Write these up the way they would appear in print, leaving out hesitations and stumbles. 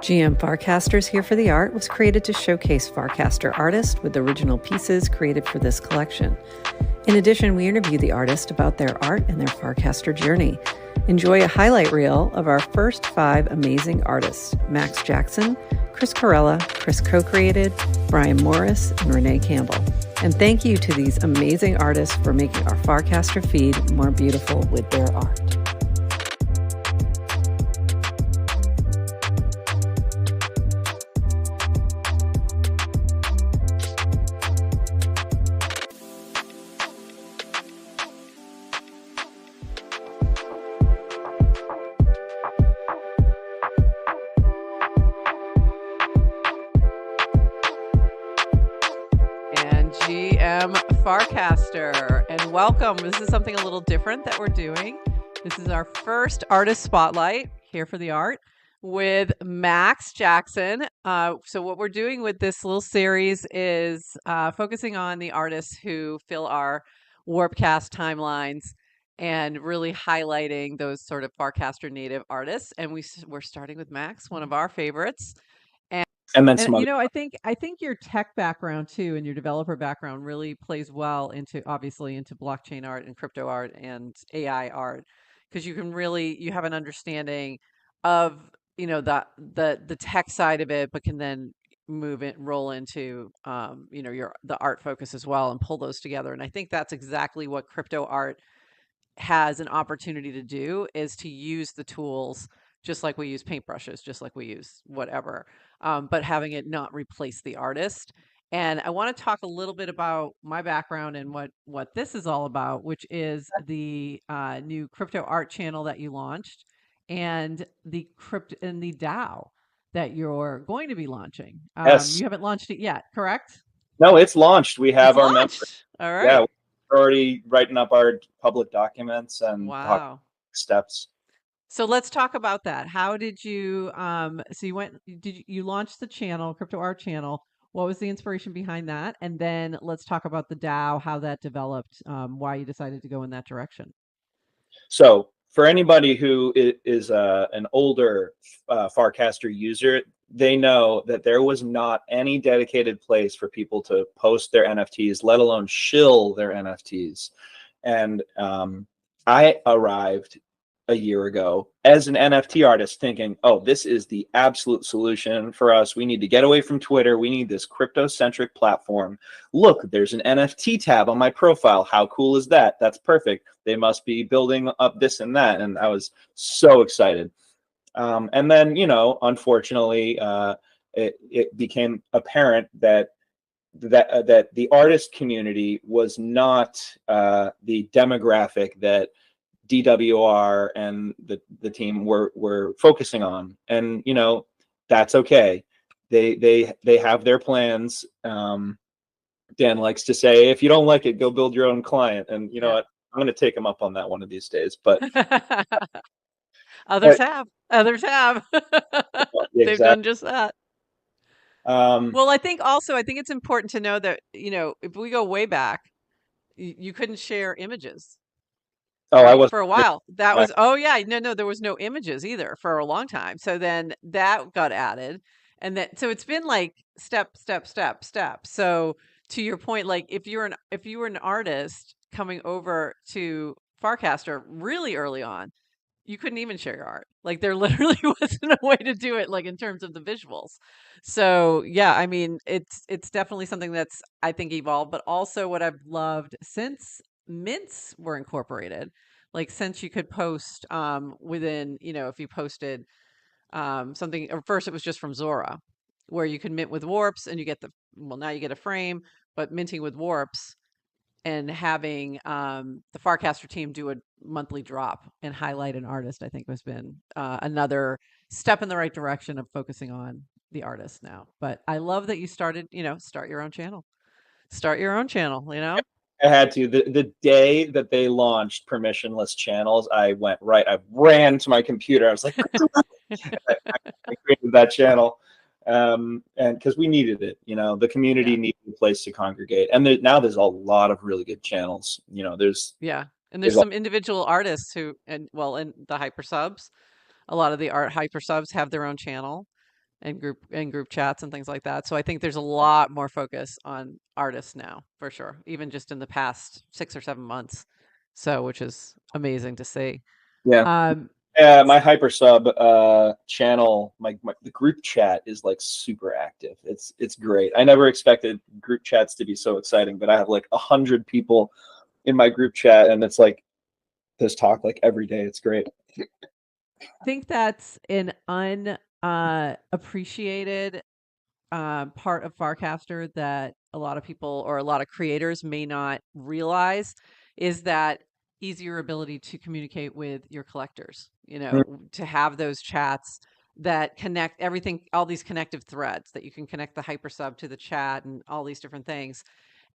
GM Farcaster's Here for the Art was created to showcase Farcaster artists with original pieces created for this collection. In addition, we interview the artist about their art and their Farcaster journey. Enjoy a highlight reel of our first 5 amazing artists: Max Jackson, Chris Corella, Chris co-created, Brian Morris, and Renee Campbell. And thank you to these amazing artists for making our Farcaster feed more beautiful with their art. GM Farcaster, and welcome. This is something a little different that we're doing. This is our first artist spotlight here for the art with Max Jackson. So what we're doing with this little series is focusing on the artists who fill our Warpcast timelines and really highlighting those sort of Farcaster native artists. And we're starting with Max, one of our favorites. And then I think your tech background too, and your developer background really plays well into blockchain art and crypto art and AI art, because you have an understanding of the tech side of it, but can then roll into the art focus as well and pull those together. And I think that's exactly what crypto art has an opportunity to do, is to use the tools just like we use paintbrushes, just like we use whatever, but having it not replace the artist. And I want to talk a little bit about my background and what this is all about, which is the new crypto art channel that you launched, and the DAO that you're going to be launching. Yes. You haven't launched it yet, correct? No, it's launched. We have our members. All right. Yeah, we're already writing up our public documents and steps. So let's talk about that. How did you, you launched the channel, Crypto Art Channel. What was the inspiration behind that? And then let's talk about the DAO, how that developed, why you decided to go in that direction. So for anybody who is an older Farcaster user, they know that there was not any dedicated place for people to post their NFTs, let alone shill their NFTs. And I arrived a year ago as an NFT artist thinking, oh, this is the absolute solution for us. We need to get away from Twitter. We need this crypto-centric platform. Look, there's an NFT tab on my profile. How cool is that? That's perfect. They must be building up this and that. And I was so excited. And then, unfortunately, it became apparent that the artist community was not the demographic that DWR and the team were focusing on. And that's okay. They have their plans. Dan likes to say, if you don't like it, go build your own client. And you know what, I'm going to take him up on that one of these days. But others have they've done just that. Well, I think it's important to know that if we go way back, you couldn't share images. Oh, I was for a while. That was there was no images either for a long time. So then that got added, and so it's been like step. So to your point, like if you were an artist coming over to Farcaster really early on, you couldn't even share your art. Like there literally wasn't a way to do it, like in terms of the visuals. So yeah, I mean it's definitely something that's, I think, evolved, but also what I've loved since mints were incorporated, like since you could post within, if you posted something, or first it was just from Zora, where you could mint with warps and you get now you get a frame, but minting with warps and having the Farcaster team do a monthly drop and highlight an artist, I think has been another step in the right direction of focusing on the artist now. But I love that you started, start your own channel. I had to. The day that they launched permissionless channels, I ran to my computer. I was like, I created that channel. And because we needed it, the community needed a place to congregate. And now there's a lot of really good channels. And there's some individual artists who, and the hyper subs, a lot of the art hyper subs have their own channel. and group chats and things like that. So I think there's a lot more focus on artists now, for sure, even just in the past 6 or 7 months. So, which is amazing to see. Yeah. Um, Yeah, my hypersub channel, the group chat is like super active. It's great. I never expected group chats to be so exciting, but I have like 100 people in my group chat, and it's like this talk like every day. It's great. think that's an appreciated part of Farcaster that a lot of people or a lot of creators may not realize is that easier ability to communicate with your collectors, to have those chats that connect everything, all these connective threads that you can connect the hypersub to the chat and all these different things.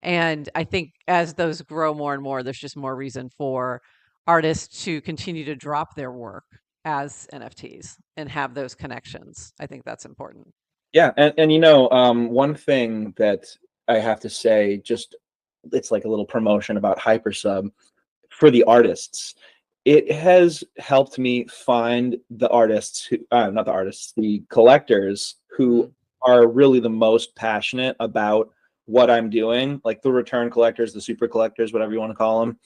And I think as those grow more and more, there's just more reason for artists to continue to drop their work as NFTs and have those connections. I think that's important. Yeah, and one thing that I have to say, just it's like a little promotion about hypersub for the artists. It has helped me find the artists who, not the artists, the collectors who Mm. are really the most passionate about what I'm doing, like the return collectors, the super collectors, whatever you want to call them,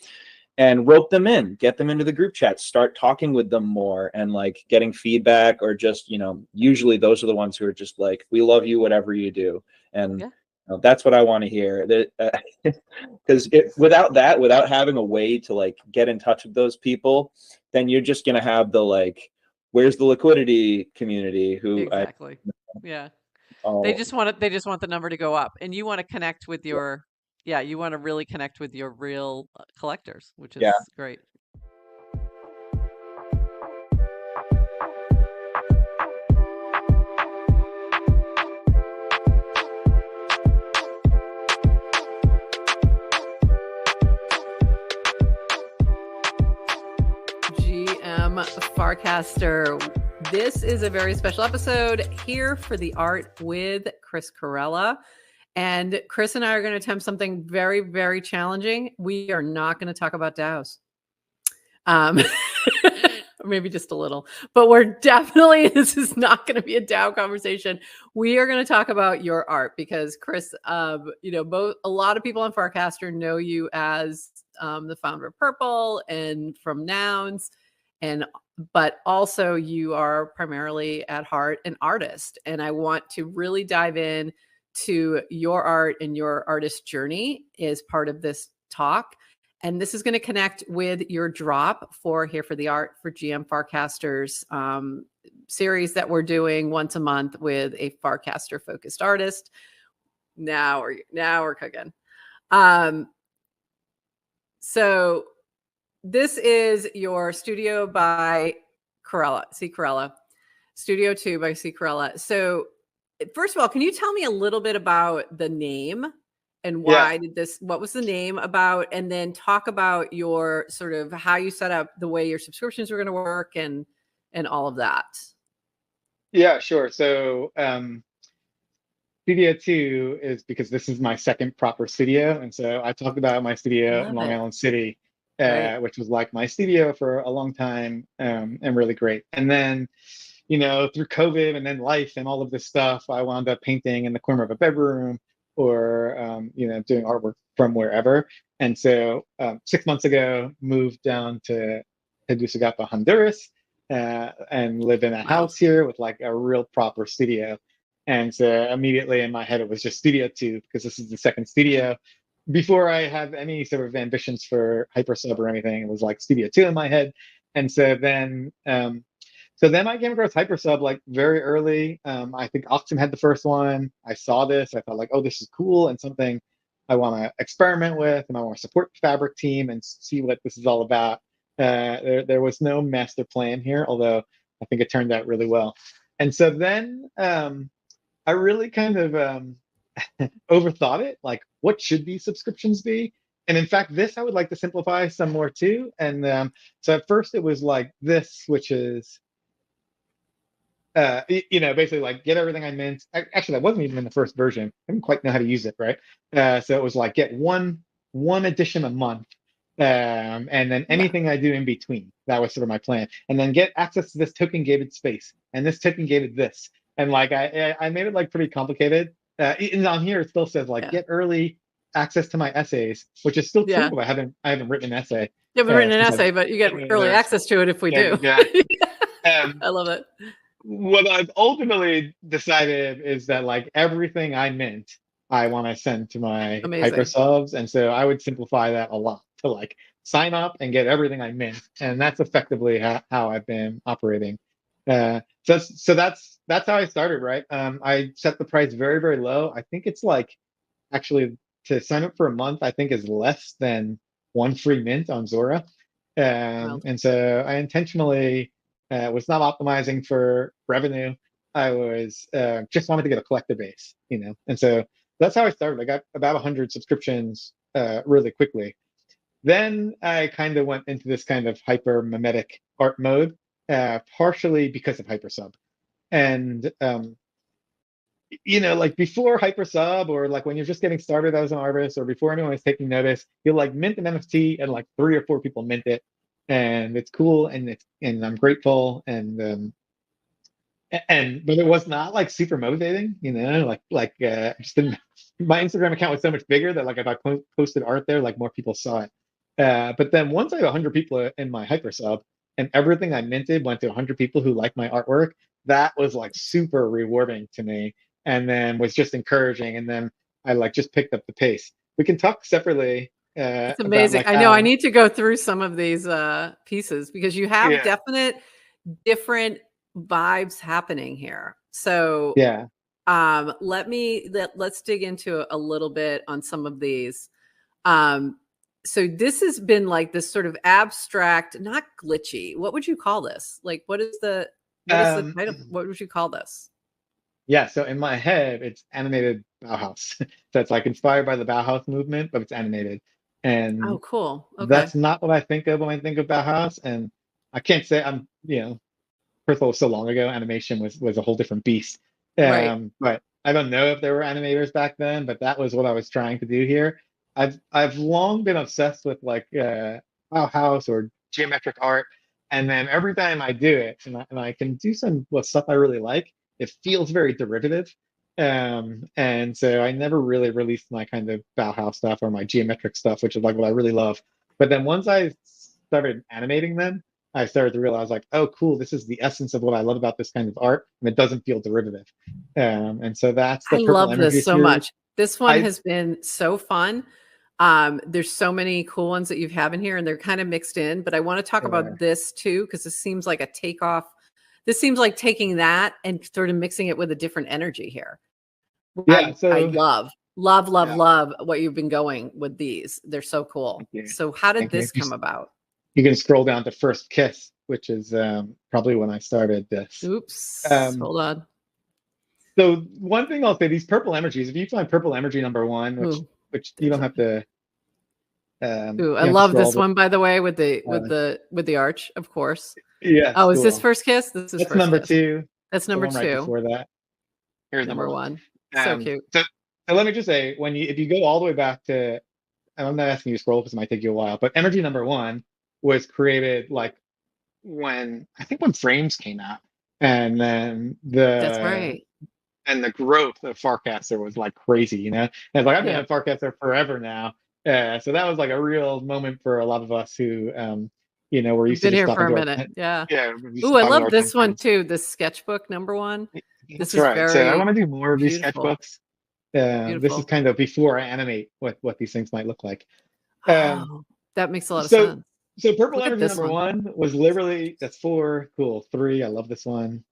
and rope them in, get them into the group chat, start talking with them more and like getting feedback, or just, usually those are the ones who are just like, we love you, whatever you do. And Yeah. that's what I want to hear. That because without that, without having a way to like get in touch with those people, then you're just gonna have the like, where's the liquidity community who I Exactly. Yeah. oh They just want the number to go up, and you want to connect with your yeah, you want to really connect with your real collectors, which yeah. is great. GM Farcaster. This is a very special episode here for the art with Chris Corella. And Chris and I are going to attempt something very, very challenging. We are not going to talk about DAOs. Maybe just a little, but we're definitely, this is not going to be a DAO conversation. We are going to talk about your art because Chris, a lot of people on Farcaster know you as the founder of Purple and from Nouns, but also you are primarily at heart an artist. And I want to really dive in to your art and your artist journey as part of this talk. And this is going to connect with your drop for Here for the Art for GM Farcaster's series that we're doing once a month with a Farcaster focused artist. Now we're cooking. So this is your Studio by Corella, C. Corella, Studio 2 by C. Corella. So first of all, can you tell me a little bit about the name and why what was the name about? And then talk about your sort of how you set up the way your subscriptions were going to work and all of that. Yeah, sure. So Studio 2 is because this is my second proper studio. And so I talked about my studio in Love Long it. Island City, Great. which was like my studio for a long time, and really great. And then, through COVID and then life and all of this stuff, I wound up painting in the corner of a bedroom or, doing artwork from wherever. And so 6 months ago, moved down to Tegucigalpa, Honduras, and live in a Wow. house here with like a real proper studio. And so immediately in my head, it was just Studio 2 because this is the second studio. Before I have any sort of ambitions for Hypersub or anything, it was like Studio 2 in my head. And so then I came across Hypersub like very early. I think Oxum had the first one. I saw this. I thought like, oh, this is cool and something I want to experiment with, and I want to support the Fabric team and see what this is all about. There was no master plan here, although I think it turned out really well. And so then I really kind of overthought it. Like, what should these subscriptions be? And in fact, this I would like to simplify some more too. And so at first it was like this, which is, basically like get everything I meant. Actually, that wasn't even in the first version. I didn't quite know how to use it, right? So it was like get one edition a month, and then anything I do in between. That was sort of my plan. And then get access to this token gated space, and this token gated this. And like I made it like pretty complicated. And on here it still says like Yeah. get early access to my essays, which is still true. Yeah. But I haven't written an essay. You haven't written an Since I've essay, but you get early there's access to it if we yeah, do. exactly. Um, I love it. what I've ultimately decided is that like everything I mint, I want to send to my hyper Amazing. subs, and so I would simplify that a lot to like sign up and get everything I mint, and that's effectively how I've been operating. So that's how I started, right? I set the price very very low. I think it's like actually to sign up for a month, I think is less than one free mint on Zora. Wild. And so I intentionally was not optimizing for revenue. I was just wanted to get a collector base, you know. And so that's how I started. I got about 100 subscriptions really quickly. Then I kind of went into this kind of hyper mimetic art mode, partially because of hypersub. And you know, like before hypersub or like when you're just getting started as an artist or before anyone is taking notice, you'll like mint an NFT and like 3 or 4 people mint it, and it's cool and I'm grateful and but it was not like super motivating, you know, just didn't, my Instagram account was so much bigger that like if I posted art there, like more people saw it. But then once I had 100 people in my hypersub and everything I minted went to 100 people who liked my artwork, that was like super rewarding to me, and then was just encouraging. And then I like just picked up the pace. We can talk separately It's about amazing. like I know I how, need to go through some of these pieces because you have yeah, definite different vibes happening here. So yeah. let's dig into a little bit on some of these. Um, so this has been like this sort of abstract, not glitchy. What would you call this? Like what is the Um, title? What would you call this? Yeah, so in my head, it's animated Bauhaus. So it's like inspired by the Bauhaus movement, but it's animated. Oh, And cool. Okay. that's not what I think of when I think of Bauhaus. And I can't say I'm, you know, first of all, so long ago, animation was a whole different beast. Right. But I don't know if there were animators back then, but that was what I was trying to do here. I've long been obsessed with like Bauhaus or geometric art, and then every time I do it, and I can do some stuff I really like, it feels very derivative. And so I never really released my kind of Bauhaus stuff or my geometric stuff, which is like what I really love. But then once I started animating them, I started to realize like, oh, cool, this is the essence of what I love about this kind of art, and it doesn't feel derivative. And so that's I the Purple love Energy this so series. much. This one I has been so fun. There's so many cool ones that you have in here, and they're kind of mixed in. But I want to talk uh, about this too because this seems like a takeoff. This seems like taking that and sort of mixing it with a different energy here. yeah, I so love yeah, what you've been going with these. They're so thank cool. you, So how did thank you. this come about? You can scroll down to First Kiss, which is probably when I started this. Oops, Um, hold on. so one thing I'll say, these purple energies, if you find purple energy number one, which Ooh, you there's don't a have to ooh. I you don't have to love scroll, this but one by the way with the uh, with the arch, of course. yes, Oh, is this cool. first kiss? This is That's first number kiss. two. That's The number one right two. before that. Here's number Number one. one. So Um, cute. so, so let me just say, if you go all the way back to, and I'm not asking you to scroll because it might take you a while, but Energy number one was created like when Frames came out, and then That's right. the growth of Farcaster was like crazy, you know. And it's like I've been Yep. at Farcaster forever now, so that was like a real moment for a lot of us who, were We've used to been just here for talking a to our minute. Yeah. yeah, we used Ooh, to I talking to love our 10 this one friends. too. This sketchbook number one. This That's is right. So I want very to do more of these beautiful. sketchbooks. This is Beautiful. kind of before I animate what these things might look like. Um, Oh, that makes a lot of so sense. so Purple Look at Energy this number one. one was literally that's four, cool. Three, I love this one.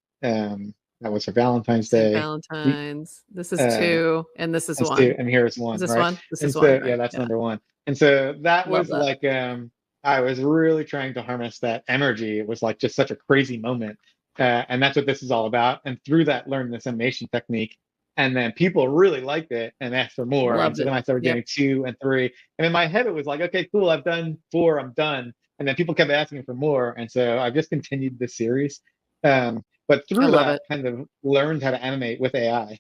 That was for Valentine's St. Day. The Valentine's. This is uh two, and this is that's two, one. and here's Is one, this right? one? This And is one, so yeah, right? that's Yeah. number one. And so that Love was that. like I was really trying to harness that energy. It was like just such a crazy moment. And that's what this is all about. And through that, learned this animation technique. And then people really liked it and asked for more. And Loved so it. then I started Yep. doing two and three. And in my head, it was like, okay, cool, I've done four, I'm done. And then people kept asking for more. And so I've just continued this series. But I through love that, it. kind of learned how to animate with AI.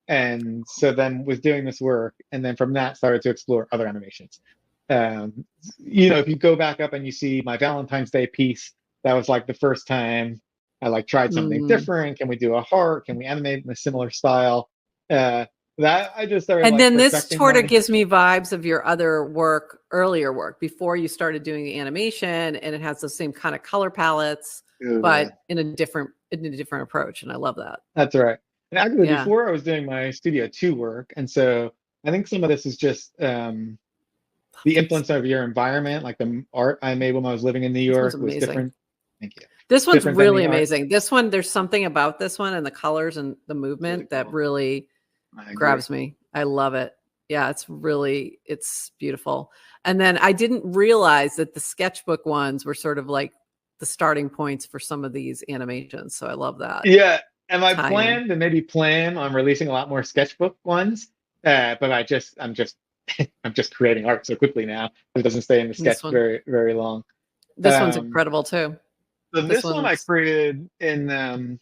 And so then was doing this work. And then from that, started to explore other animations. If you go back up and you see my Valentine's Day piece, that was like the first time I like tried something Mm. different. Can we do a heart? Can we animate in a similar style? That I just started And like then this perfecting sort of my. gives me vibes of your other work, earlier work, before you started doing the animation, and it has the same kind of color palettes, Ooh, yeah, but in a different approach, and I love that. that's right. And actually, Yeah, before I was doing my Studio 2 work, and so I think some of this is just the influence of your environment. Like the art I made when I was living in New this one's York was amazing. different. Thank you. This one's Different than really the art. amazing. This one, there's something about this one and the colors and the It's really movement that cool. really I agree. grabs me. I love it. Yeah, it's beautiful. And then I didn't realize that the sketchbook ones were sort of like the starting points for some of these animations. So I love that Yeah, and I tie in. planned to maybe plan on releasing a lot more sketchbook ones, but I'm just creating art so quickly now. It doesn't stay in the This sketch one, very long. this one's Um, incredible too. so This this one I one's created in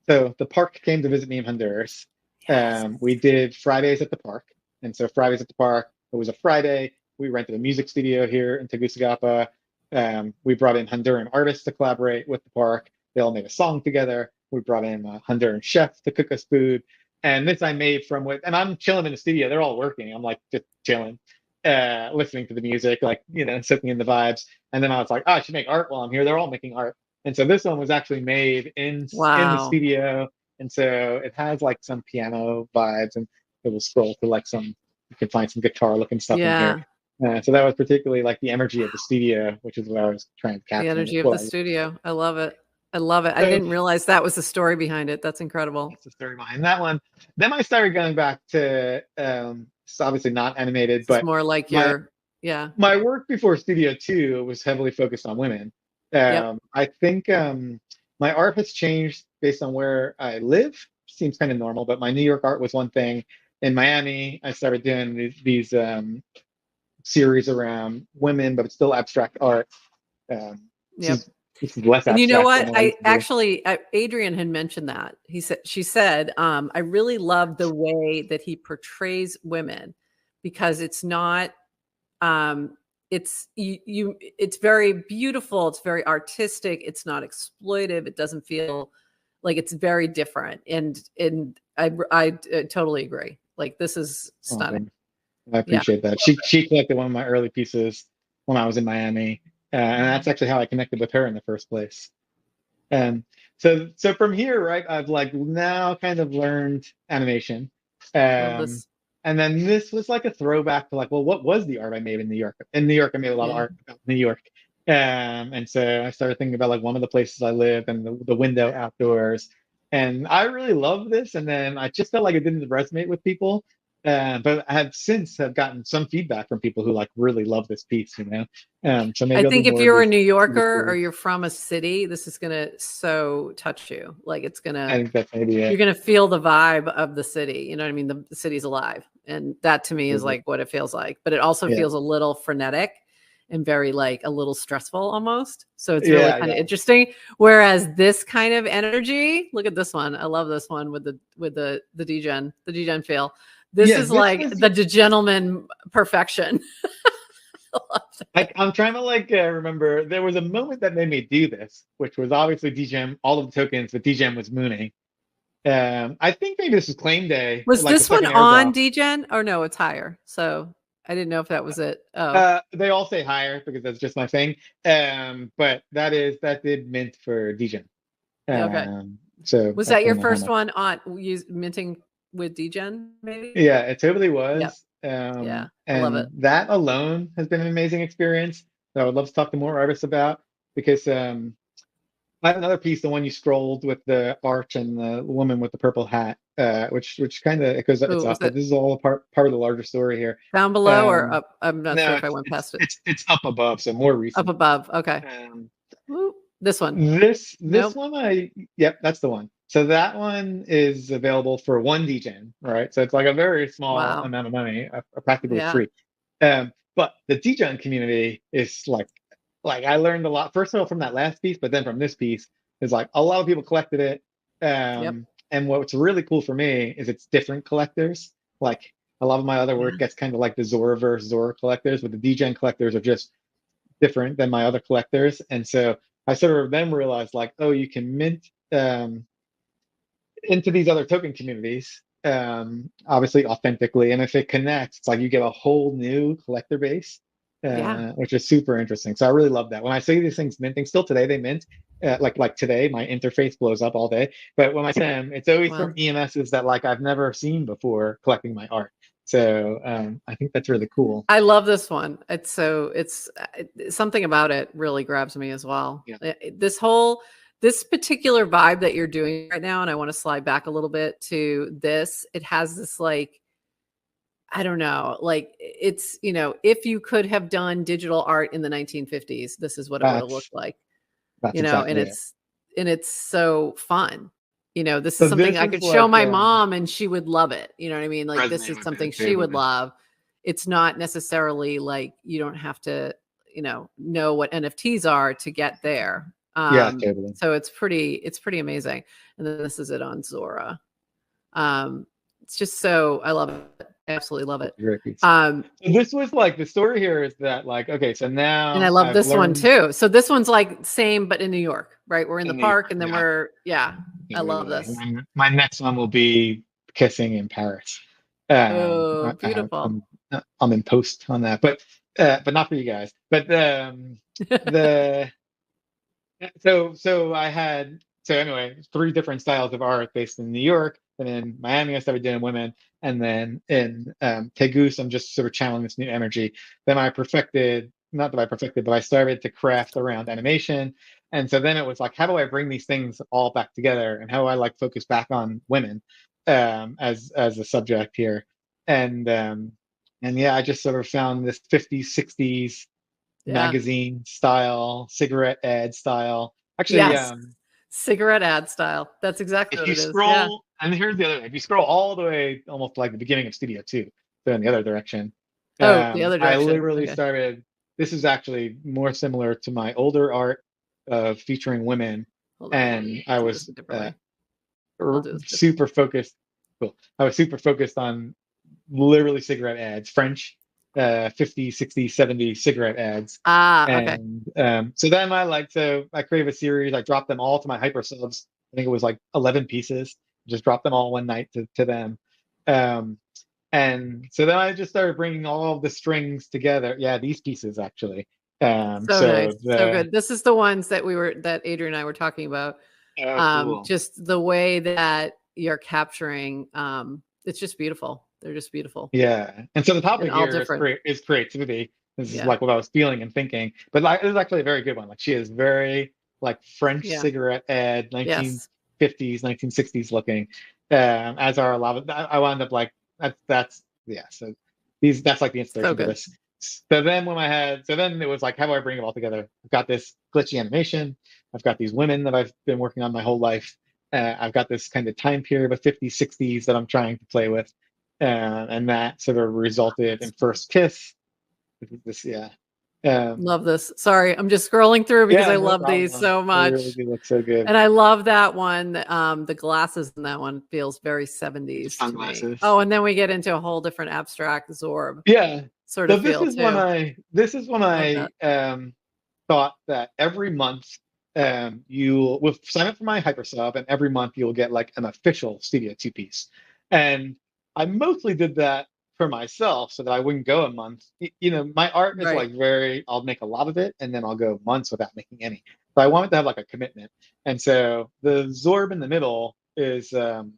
so the park came to visit me in Honduras. yes. We did Fridays at the park, and so Fridays at the park. It was a Friday. We rented a music studio here in Tegucigalpa. We brought in Honduran artists to collaborate with the park. They all made a song together. We brought in a Honduran chef to cook us food. And this I made from with, and I'm chilling in the studio. They're all working. I'm like just chilling, listening to the music, like, soaking in the vibes. And then I was like, oh, I should make art while I'm here. They're all making art. And so this one was actually made in the Wow. studio. And so it has like some piano vibes, and it will scroll to like some, you can find some guitar looking stuff in here. Yeah. So that was particularly like the energy of the studio, which is what I was trying to The capture in the energy of the play. studio. I love it. I love it. I So didn't realize that was the story behind it. That's incredible. that's the story behind that one. Then I started going back to it's obviously not animated, This is but more like my your, yeah. my work before Studio 2 was heavily focused on women. Yep. I think my art has changed based on where I live. Seems kind of normal, but my New York art was one thing. In Miami, I started doing these series around women, but it's still abstract art. This Yep. is this is less And you know abstract than what? what I I used to do. actually, Adrian had mentioned that. She said, I really love the way that he portrays women, because it's not, it's very beautiful. It's very artistic. It's not exploitive. It doesn't feel like, it's very different. And I totally agree. Like, this is stunning. Awesome. I Yeah. appreciate that. She collected one of my early pieces when I was in Miami, and that's actually how I connected with her in the first place. And so from here, right, I've like now kind of learned animation. Love Um, this. and then this was like a throwback to like, well, what was the art I made in New York? In New York, I made a lot of Yeah. art about New York. And so I started thinking about like one of the places I lived and the window outdoors. And I really love this. And then I just felt like it didn't resonate with people. But I have since have gotten some feedback from people who like really love this piece. So I maybe I'll do think if more of you're a these New Yorker or series. you're from a city, this is gonna so touch you. Like, I think that's maybe you're it. gonna feel the vibe of the city. You know what I mean? The city's alive, and that to me is Absolutely. like what it feels like. But it also Yeah. feels a little frenetic and very, like, a little stressful almost. So it's really Yeah, kind of yeah. interesting. Whereas this kind of energy, look at this one. I love this one with the degen feel. This Yeah, is this like was the gentleman perfection. I'm trying to like remember there was a moment that made me do this, which was obviously DGEM, all of the tokens, but DGEM was mooning. I think maybe this was claim day, Was like the this one second on airdrop. degen? Or no, it's higher. So I didn't know if that was it. Oh, They all say higher because that's just my thing. But that did mint for DGEM. okay. So Was I that your don't know how first much. one on minting with degen, maybe? Yeah, it totally Yep. was. Yeah. I love And it. that alone has been an amazing experience that I would love to talk to more artists about because I have another piece, the one you scrolled with the arch and the woman with the purple hat, which kind of it goes it's Ooh, was up, but it this is all part of the larger story here. down below or Um, up? I'm not sure no, if I went past it. it's up above, so more Up recent. above. Okay. Um, Ooh, this one. this Nope. one yep, that's the one. So that one is available for one degen, right? So it's like a very small Wow. amount of money, practically Yeah. free. But the degen community is like I learned a lot first of all from that last piece, but then from this piece is like a lot of people collected it. Yep. And what's really cool for me is it's different collectors. Like a lot of my other Yeah. work gets kind of like the Zora versus Zora collectors, but the degen collectors are just different than my other collectors. And so I sort of then realized like, oh, you can mint into these other token communities, obviously authentically, and if it connects, it's like you get a whole new collector base, Yeah. which is super interesting. So I really love that. When I see these things minting, still today they mint. Like today, my interface blows up all day. But when I see them, it's always Well, from EMSs that like I've never seen before collecting my art. So I think that's really cool. I love this one. It's something about it really grabs me as well. Yeah. This particular vibe that you're doing right now, and I want to slide back a little bit to this. It has this like, I don't know, like it's, if you could have done digital art in the 1950s, this is what it would have That's looked like, that's and exactly it. it's so fun. This So is something this I is could show like my mom and she would love it. You know what I mean? Like this resonate is with something it she would totally. love. It's not necessarily like you don't have to, know what NFTs are to get there. Yeah, totally. So it's pretty amazing. And then this is it on Zora. It's just so, I love it. I absolutely love it. Very piece. So this was like the story here is that like, okay, so and I now love I've this one learned too. So this one's like same, but in New York, right? We're in the in New York. park and then Yeah, I love totally. this. My next one will be kissing in Paris. Oh, beautiful. I'm in post on that, but not for you guys. But the so I had so anyway, 3 different styles of art based in New York, and in Miami I started doing women, and then in Tegus I'm just sort of channeling this new energy. Then I perfected, not that I perfected, but I started to craft around animation, and so then it was like, how do I bring these things all back together, and how do I like focus back on women as a subject here, and yeah, I just sort of found this 50s 60s Yeah. magazine style, cigarette ad style. Actually, Yes. Cigarette ad style. That's exactly if what you it is. Yeah. scroll, and here's the other, if you scroll all the way, almost like the beginning of Studio 2, so in the other direction, Oh, the other I direction. literally Okay. started. This is actually more similar to my older art featuring women, Hold on. and I was differently. super focused. Cool. I was super focused on literally cigarette ads, French 50, 60, 70 cigarette ads. Okay. And so then I created a series, I dropped them all to my hyper subs. I think it was like 11 pieces, just dropped them all one night to them. And so then I just started bringing all of the strings together. Yeah, these pieces actually. So nice. So good. This is the ones that Adrian and I were talking about. Cool. Just the way that you're capturing, it's just beautiful. They're just beautiful. Yeah. And so the topic all here different. is creativity. This is Yeah. like what I was feeling and thinking. But like, it was actually a very good one. Like she is very like French cigarette ad, 1950s, 1960s looking. As are a lot of, I wound up like that's yeah. So that's like the inspiration for this. So then it was like, how do I bring it all together? I've got this glitchy animation. I've got these women that I've been working on my whole life. I've got this kind of time period of 50s, 60s that I'm trying to play with. And that sort of resulted in First Kiss. Yeah. Love this. Sorry, I'm just scrolling through because I no love problem. these so much. They really do look so good. And I love that one. The glasses in that one feels very 70s to me. Oh, and then we get into a whole different abstract Zorb. Yeah. Sort of feel too. This is when I thought that every month you will sign up for my hypersub, and every month you'll get like an official Studio 2 piece. And I mostly did that for myself so that I wouldn't go a month. My art is like I'll make a lot of it and then I'll go months without making any. So I wanted to have like a commitment. And so the Zorb in the middle is, in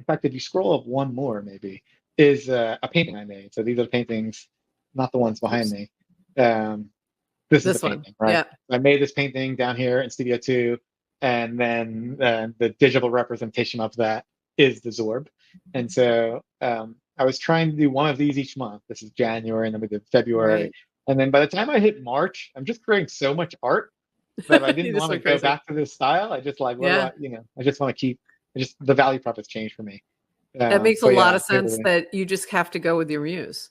fact, if you scroll up one more, maybe, is a painting I made. So these are the paintings, not the ones behind me. This is the painting, right? Yeah. I made this painting down here in Studio 2, and then the digital representation of that is the Zorb. And so I was trying to do one of these each month. This is January, and then we did February. Right. And then by the time I hit March, I'm just creating so much art that I didn't want to go back to this style. I just like, I just want to keep, the value prop has changed for me. That makes a lot of sense that you just have to go with your muse.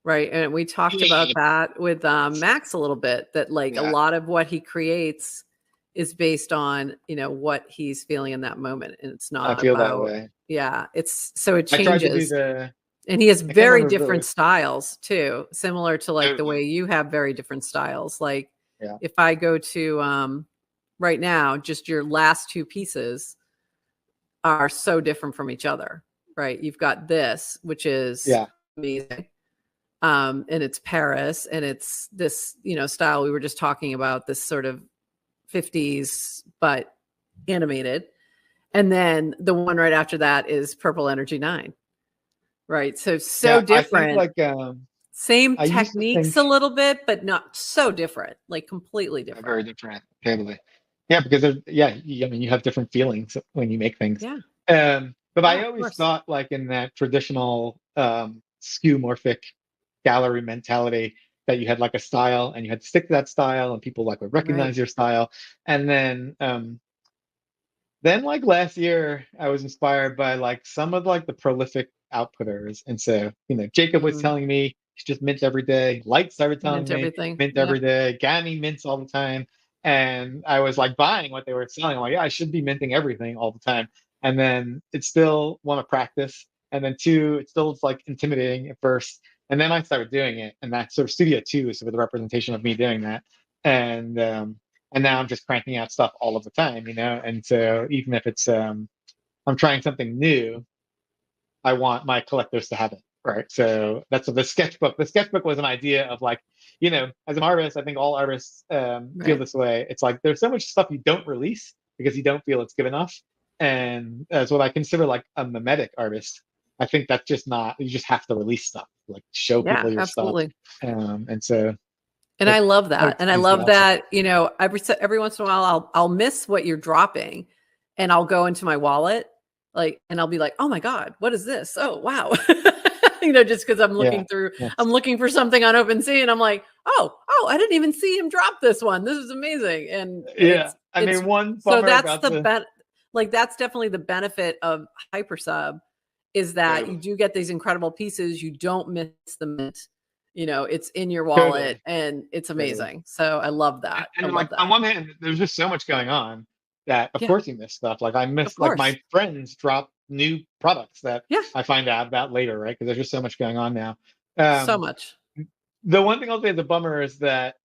Right. And we talked about that with Max a little bit, that like a lot of what he creates is based on, what he's feeling in that moment. And it's not I feel that way. Yeah. It's so it changes. And he has very different styles too, similar to like the way you have very different styles. Like Yeah. if I go to right now, just your last two pieces are so different from each other, right? You've got this, which is amazing. And it's Paris, and it's this, style we were just talking about, this sort of 50s, but animated. And then the one right after that is Purple Energy 9. Right. So Yeah, I think different. like Same I used to techniques think a little bit, but not so different, like completely different. very different, totally. Yeah, because I mean, you have different feelings when you make things. Yeah. But Yeah, I of always course. thought like in that traditional skeuomorphic gallery mentality that you had like a style and you had to stick to that style and people like would Right. recognize your style. And then like last year I was inspired by like some of like the prolific outputters. And so, Jacob was Mm, telling me just mint every day. Light started telling mint me everything. mint Yep. every day. Gammy mints all the time. And I was like buying what they were selling. I'm like, yeah, I should be minting everything all the time. And then it's still want to practice. And then two, it's like intimidating at first. And then I started doing it. And that sort of Studio 2 is sort of the representation of me doing that. And now I'm just cranking out stuff all of the time, And so even if it's I'm trying something new, I want my collectors to have it, right? So that's the sketchbook. The sketchbook was an idea of like, as an artist, I think all artists feel Right. this way. It's like there's so much stuff you don't release because you don't feel it's good enough. And as what I consider like a mimetic artist, I think that's just not. You just have to release stuff, like show Yeah, people your stuff. absolutely. And so And I it love that. And I is the love opposite. that, every once in a while I'll miss what you're dropping and I'll go into my wallet, and I'll be like, "Oh my God, what is this? Oh, wow." Just because Yeah. I'm looking for something on OpenSea and I'm like, oh, I didn't even see him drop this one. This is amazing. And Yeah. I it's mean, one so bummer that's about the that's definitely the benefit of Hypersub is that you totally, do get these incredible pieces. You don't miss the mint. It's in your wallet totally, and it's totally. amazing. So I love that. I And love like on that. one hand, there's just so much going on that of Yeah, course you miss stuff. Like I of miss like course. my friends drop new products that Yeah, I find out about later, right? Because there's just so much going on now. so Um, much. the one thing I'll say is a bummer is that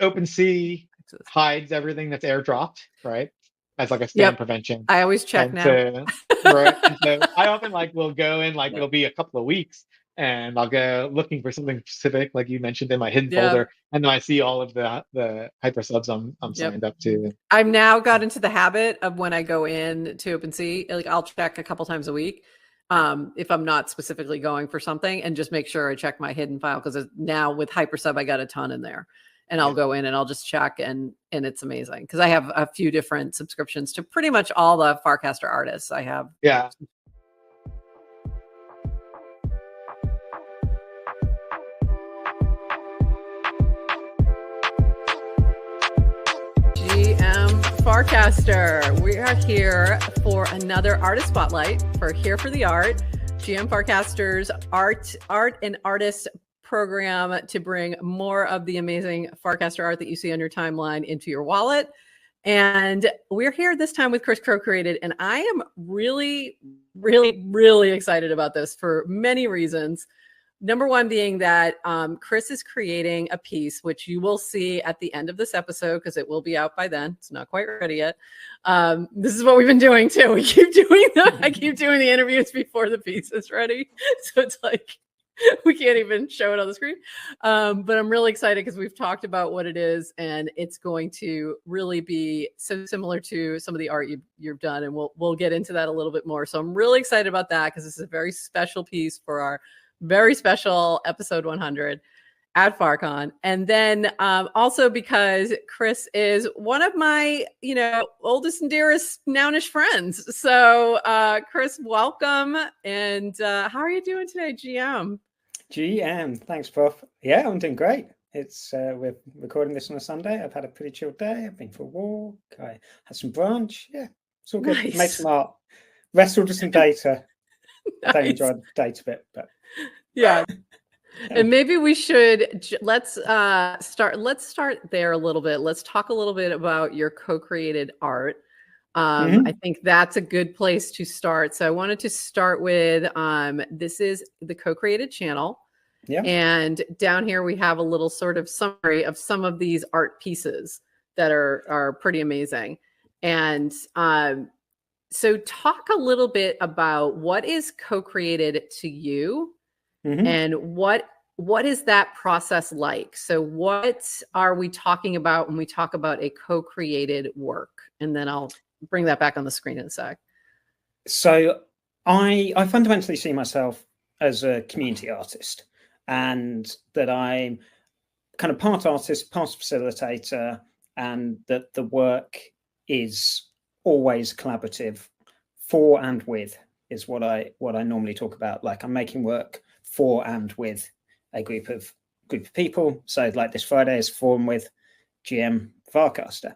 OpenSea hides everything that's airdropped, right? As like a spam Yep. prevention. I always check And now. so, right. And so I often like will go in, like Yep. it'll be a couple of weeks and I'll go looking for something specific, like you mentioned in my hidden Yeah. folder. And then I see all of the hyper subs I'm Yep. signed up to. I've now got into the habit of when I go in to OpenSea, like I'll check a couple times a week. If I'm not specifically going for something and just make sure I check my hidden file because now with Hypersub, I got a ton in there. And I'll Yeah. go in and I'll just check and it's amazing because I have a few different subscriptions to pretty much all the Farcaster artists. I have Yeah. GM Farcaster. We are here for another artist spotlight for Here for the Art. GM Farcaster's art and artist program to bring more of the amazing Farcaster art that you see on your timeline into your wallet. And we're here this time with Chris Co-Created, and I am really, really, really excited about this for many reasons. Number one being that Chris is creating a piece, which you will see at the end of this episode because it will be out by then. It's not quite ready yet. This is what we've been doing too. We keep doing that. I keep doing the interviews before the piece is ready. So it's like we can't even show it on the screen. But I'm really excited because we've talked about what it is, and it's going to really be so similar to some of the art you've done, and we'll get into that a little bit more. So I'm really excited about that because this is a very special piece for our very special episode 100 at FarCon. And then also because Chris is one of my, oldest and dearest nounish friends. So Chris, welcome. And how are you doing today, GM? GM, thanks, Prof. Yeah, I'm doing great. It's we're recording this on a Sunday. I've had a pretty chill day. I've been for a walk. I had some brunch. Yeah, it's all good. Nice. Made some art. Wrestled with some data. Nice. I don't enjoy the data bit, but yeah. And maybe we should let's start there a little bit. Let's talk a little bit about your co-created art. I think that's a good place to start. So I wanted to start with this is the co-created channel. Yeah. And down here we have a little sort of summary of some of these art pieces that are pretty amazing. And so talk a little bit about what is co-created to you, and what is that process like? So what are we talking about when we talk about a co-created work? And then I'll bring that back on the screen in a sec. So I fundamentally see myself as a community artist, and that I'm kind of part artist, part facilitator, and that the work is always collaborative. For and with is what I normally talk about. Like, I'm making work for and with a group of people. So like this Friday is Forum with GM Farcaster,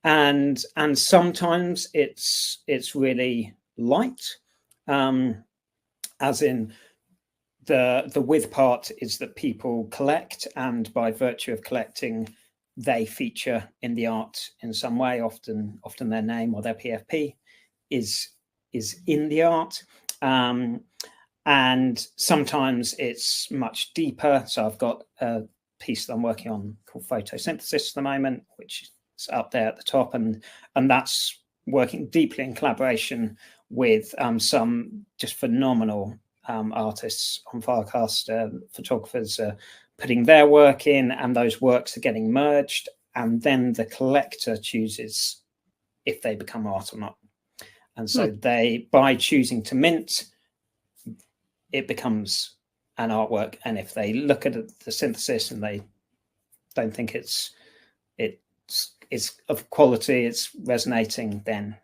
and sometimes it's really light, as in the with part is that people collect, and by virtue of collecting, they feature in the art in some way. Often their name or their PFP is in the art, and sometimes it's much deeper. So I've got a piece that I'm working on called photosynthesis at the moment, which is up there at the top, and that's working deeply in collaboration with some just phenomenal artists on Farcaster, photographers putting their work in, and those works are getting merged, and then the collector chooses if they become art or not. And so they, by choosing to mint, it becomes an artwork. And if they look at the synthesis and they don't think it's of quality, it's resonating, then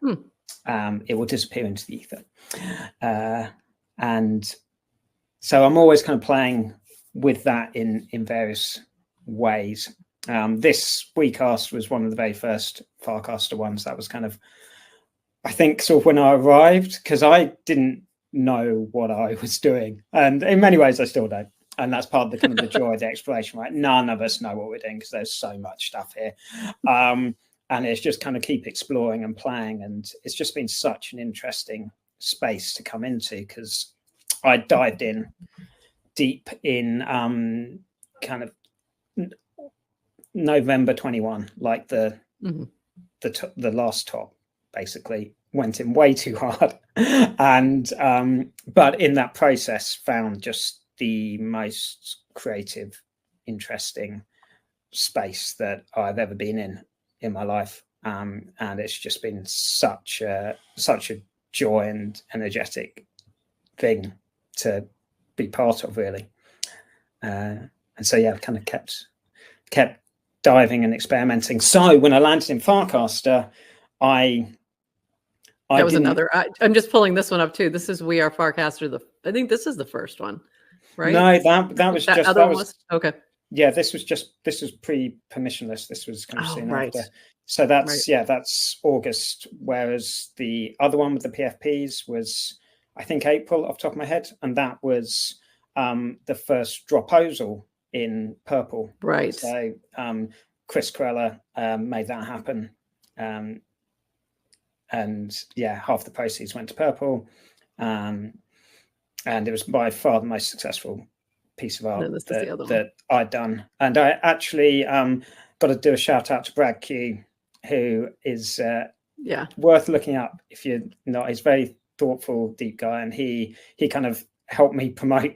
it will disappear into the ether. And so I'm always kind of playing with that in various ways. This WeCast was one of the very first Farcaster ones. That was kind of, I think, sort of when I arrived, because I didn't know what I was doing, and in many ways I still don't. And that's part of the kind of the joy of the exploration, right? None of us know what we're doing because there's so much stuff here. And it's just kind of keep exploring and playing. And it's just been such an interesting space to come into, because I dived in deep in kind of November 21, like the last top, basically went in way too hard. And but in that process found just the most creative, interesting space that I've ever been in my life. And it's just been such a joy and energetic thing to be part of, really. And so yeah, I've kind of kept diving and experimenting. So when I landed in Farcaster, that was another. I'm just pulling this one up too. This is We Are Farcaster. I think this is the first one, right? No, that was just that was okay. Yeah, this was pre-permissionless. This was kind of soon after. So that's that's August. Whereas the other one with the PFPs was, I think, April off the top of my head, and that was the first Droposal in purple. Right. So Chris Corella made that happen. And yeah, half the proceeds went to purple, and it was by far the most successful piece of art that I'd done. And I actually got to do a shout out to Brad Q, who is worth looking up if you're not. He's a very thoughtful, deep guy, and he kind of helped me promote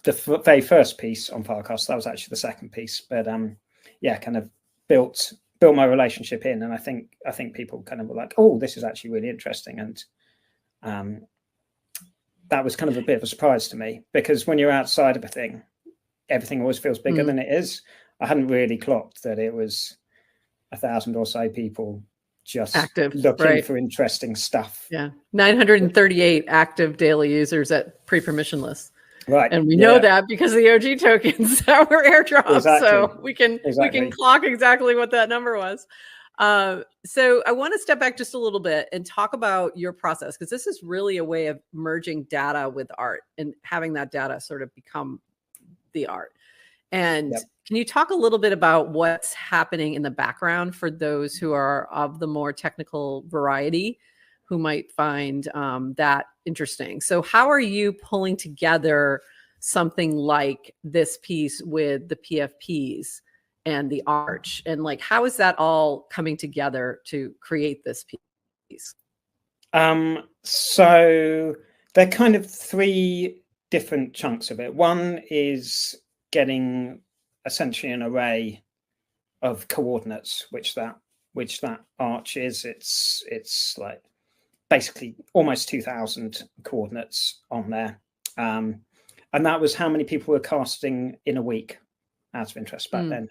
the very first piece on Farcaster. That was actually the second piece, but kind of built my relationship in, and I think people kind of were like, oh, this is actually really interesting. And that was kind of a bit of a surprise to me, because when you're outside of a thing, everything always feels bigger than it is. I hadn't really clocked that it was 1,000 or so people just active, looking for interesting stuff. Yeah, 938 active daily users at pre-permissionless. Right. And we know that because of the OG tokens that were airdropped. Exactly. So we can clock exactly what that number was. So I want to step back just a little bit and talk about your process, because this is really a way of merging data with art and having that data sort of become the art. And can you talk a little bit about what's happening in the background for those who are of the more technical variety, who might find that interesting? So how are you pulling together something like this piece with the PFPs and the arch, and like, how is that all coming together to create this piece? So they're kind of three different chunks of it. One is getting essentially an array of coordinates, which that arch is. It's like basically almost 2,000 coordinates on there. And that was how many people were casting in a week, out of interest back then.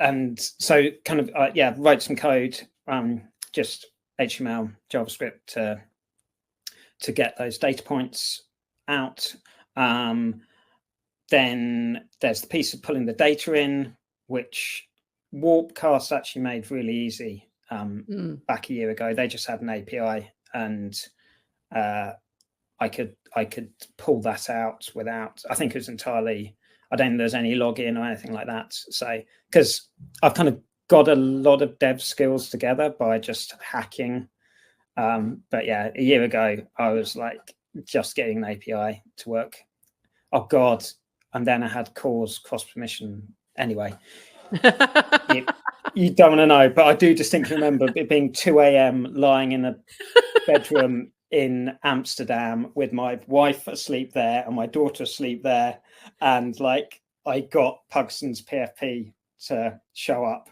And so kind of, write some code, just HTML, JavaScript to get those data points out. Then there's the piece of pulling the data in, which Warpcast actually made really easy back a year ago. They just had an API, and I could pull that out without, I think it was entirely, I don't think there's any login or anything like that. So, because I've kind of got a lot of dev skills together by just hacking. But yeah, a year ago, I was like just getting an API to work. Oh God. And then I had cause cross permission. Anyway, you don't want to know, but I do distinctly remember it being 2 a.m. lying in a bedroom in Amsterdam with my wife asleep there and my daughter asleep there. And like, I got Pugson's PFP to show up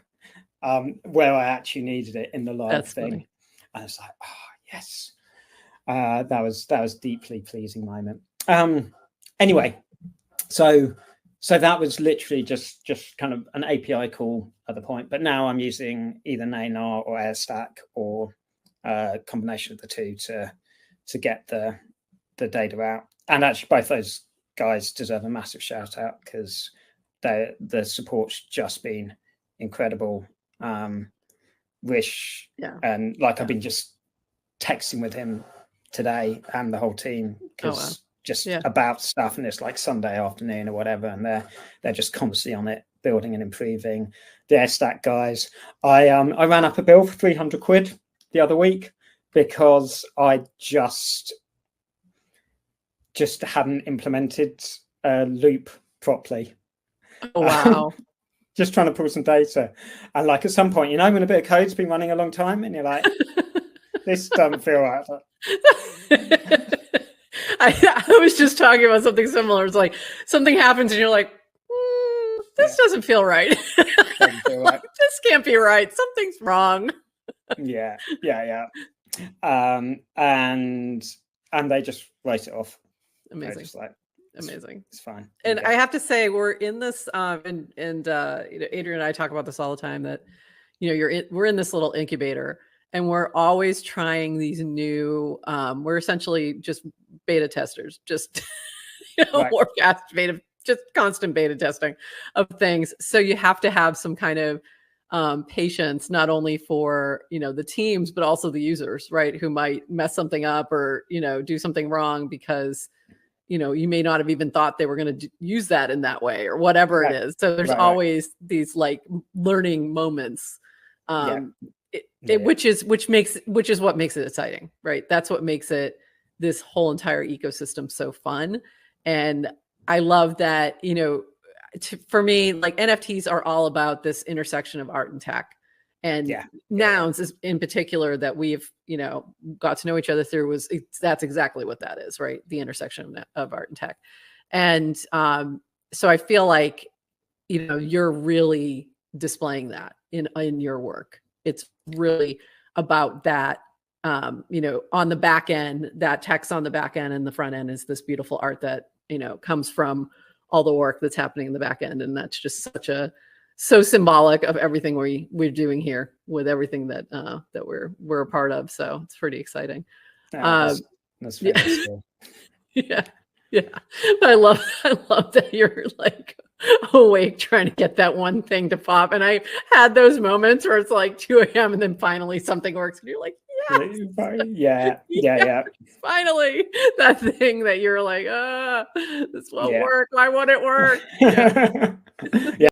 where I actually needed it in the live thing. Funny. And I was like, oh, yes. That was deeply pleasing moment. Anyway, so that was literally just kind of an API call at the point. But now I'm using either Naynar or Airstack or a combination of the two to get the data out. And actually, both those guys deserve a massive shout out because the support's just been incredible. Rish, and like I've been just texting with him today and the whole team because about stuff, and it's like Sunday afternoon or whatever, and they're just constantly on it, building and improving. The Airstack guys, I ran up a bill for 300 quid the other week because I just hadn't implemented a loop properly. Oh, wow. Just trying to pull some data, and like at some point, you know, when a bit of code's been running a long time, and you're like, this doesn't feel right. I was just talking about something similar. It's like something happens, and you're like, this doesn't feel right. Doesn't feel right. This can't be right. Something's wrong. Yeah. And they just write it off. Amazing. Just like, amazing. It's fine. And I have to say, we're in this, and you know, Adrian and I talk about this all the time, that, you know, we're in this little incubator, and we're always trying these new, we're essentially just beta testers, just, you know, Warpcast beta, just constant beta testing of things. So you have to have some kind of patience, not only for, you know, the teams, but also the users, right? Who might mess something up or, you know, do something wrong because, you know, you may not have even thought they were going to use that in that way or whatever it is. So there's always these like learning moments, which is what makes it exciting, right? That's what makes it, this whole entire ecosystem, so fun. And I love that, you know, for me, like NFTs are all about this intersection of art and tech, and nouns is in particular that we've, you know, got to know each other through that's exactly what that is, right? The intersection of art and tech. And so I feel like, you know, you're really displaying that in your work. It's really about that, you know, on the back end, that text on the back end, and the front end is this beautiful art that, you know, comes from all the work that's happening in the back end. And that's just so symbolic of everything we're doing here with everything that that we're a part of. So it's pretty exciting. That's very cool. Yeah. But I love that you're like awake trying to get that one thing to pop. And I had those moments where it's like 2 a.m. and then finally something works, and you're like, yeah. Finally, that thing that you're like, this won't work. Why won't it work? Yeah.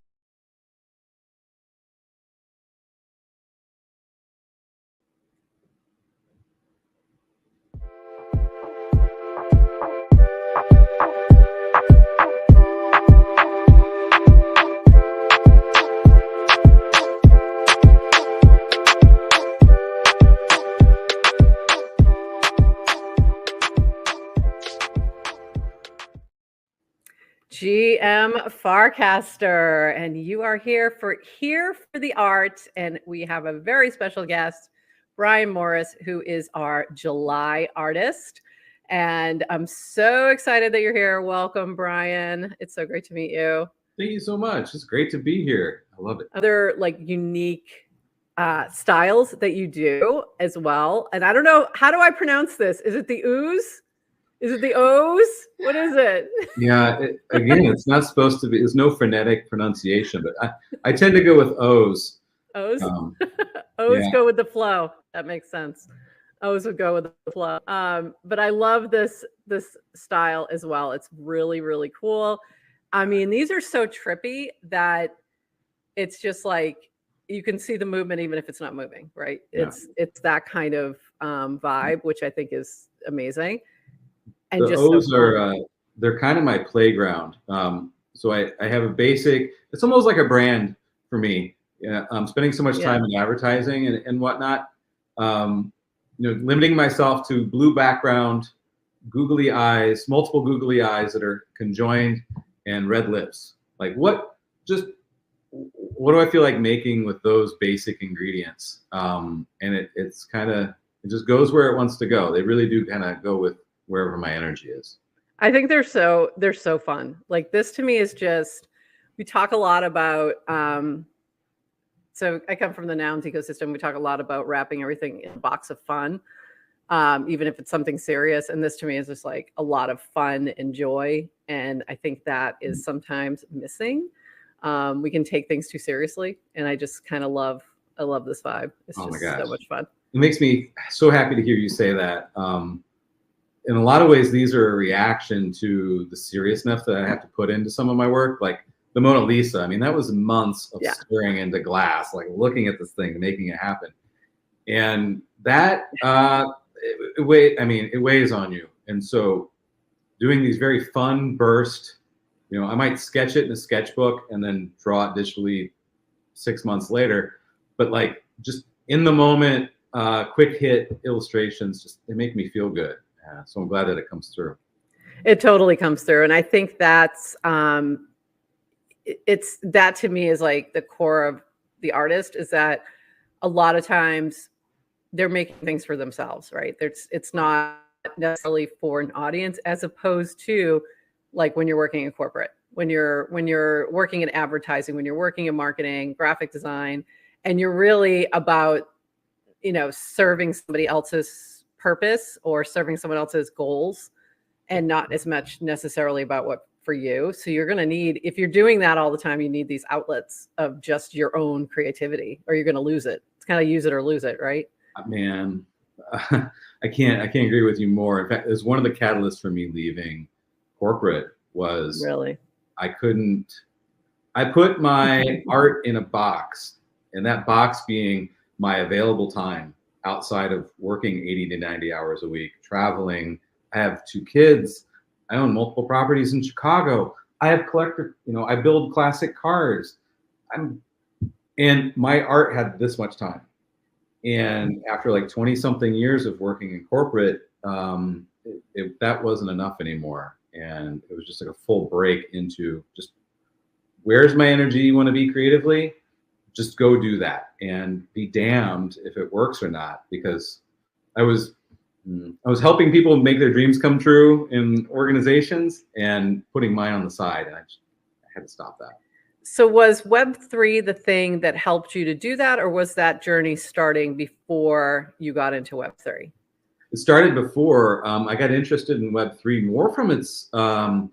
GM Farcaster, and you are here for the art, and we have a very special guest, Brian Morris, who is our July artist. And I'm so excited that you're here. Welcome, Brian. It's so great to meet you. Thank you so much. It's great to be here. I love it. Other like unique styles that you do as well. And I don't know, how do I pronounce this? Is it the ooze? Is it the O's? What is it? Yeah, again, it's not supposed to be. There's no phonetic pronunciation, but I tend to go with O's. O's? O's go with the flow. That makes sense. O's would go with the flow. But I love this style as well. It's really, really cool. I mean, these are so trippy that it's just like you can see the movement even if it's not moving, right? Yeah. It's that kind of vibe, which I think is amazing. And the O's are they're kind of my playground. So I have a basic. It's almost like a brand for me. Yeah, I'm spending so much time in advertising and whatnot. Limiting myself to blue background, googly eyes, multiple googly eyes that are conjoined, and red lips. Like what do I feel like making with those basic ingredients? And it's kind of, it just goes where it wants to go. They really do kind of go with wherever my energy is. I think they're so fun. Like this to me is just, we talk a lot about, so I come from the nouns ecosystem. We talk a lot about wrapping everything in a box of fun, even if it's something serious. And this to me is just like a lot of fun and joy. And I think that is sometimes missing. We can take things too seriously. And I just kind of I love this vibe. It's just so much fun. It makes me so happy to hear you say that. In a lot of ways, these are a reaction to the seriousness that I have to put into some of my work. Like the Mona Lisa, I mean, that was months of staring into glass, like looking at this thing, making it happen. And that, it weighs on you. And so doing these very fun burst, I might sketch it in a sketchbook and then draw it digitally 6 months later. But like just in the moment, quick hit illustrations, they make me feel good. So I'm glad that it comes through. It totally comes through. And I think that's, that to me is like the core of the artist, is that a lot of times they're making things for themselves, right? It's not necessarily for an audience, as opposed to like when you're working in corporate, when you're working in advertising, when you're working in marketing, graphic design, and you're really about, serving somebody else's purpose or serving someone else's goals, and not as much necessarily about what for you. So you're going to need, if you're doing that all the time, you need these outlets of just your own creativity, or you're going to lose it. It's kind of use it or lose it, right? Man, I can't agree with you more. In fact, it's one of the catalysts for me leaving corporate was really, I put my art in a box, and that box being my available time outside of working 80 to 90 hours a week, traveling. I have 2 kids. I own multiple properties in Chicago. I have I build classic cars. And my art had this much time. And after like 20 something years of working in corporate, that wasn't enough anymore. And it was just like a full break into just, where's my energy you want to be creatively? Just go do that and be damned if it works or not, because I was helping people make their dreams come true in organizations and putting mine on the side. And I had to stop that. So was Web3 the thing that helped you to do that, or was that journey starting before you got into Web3? It started before. I got interested in Web3 more from its the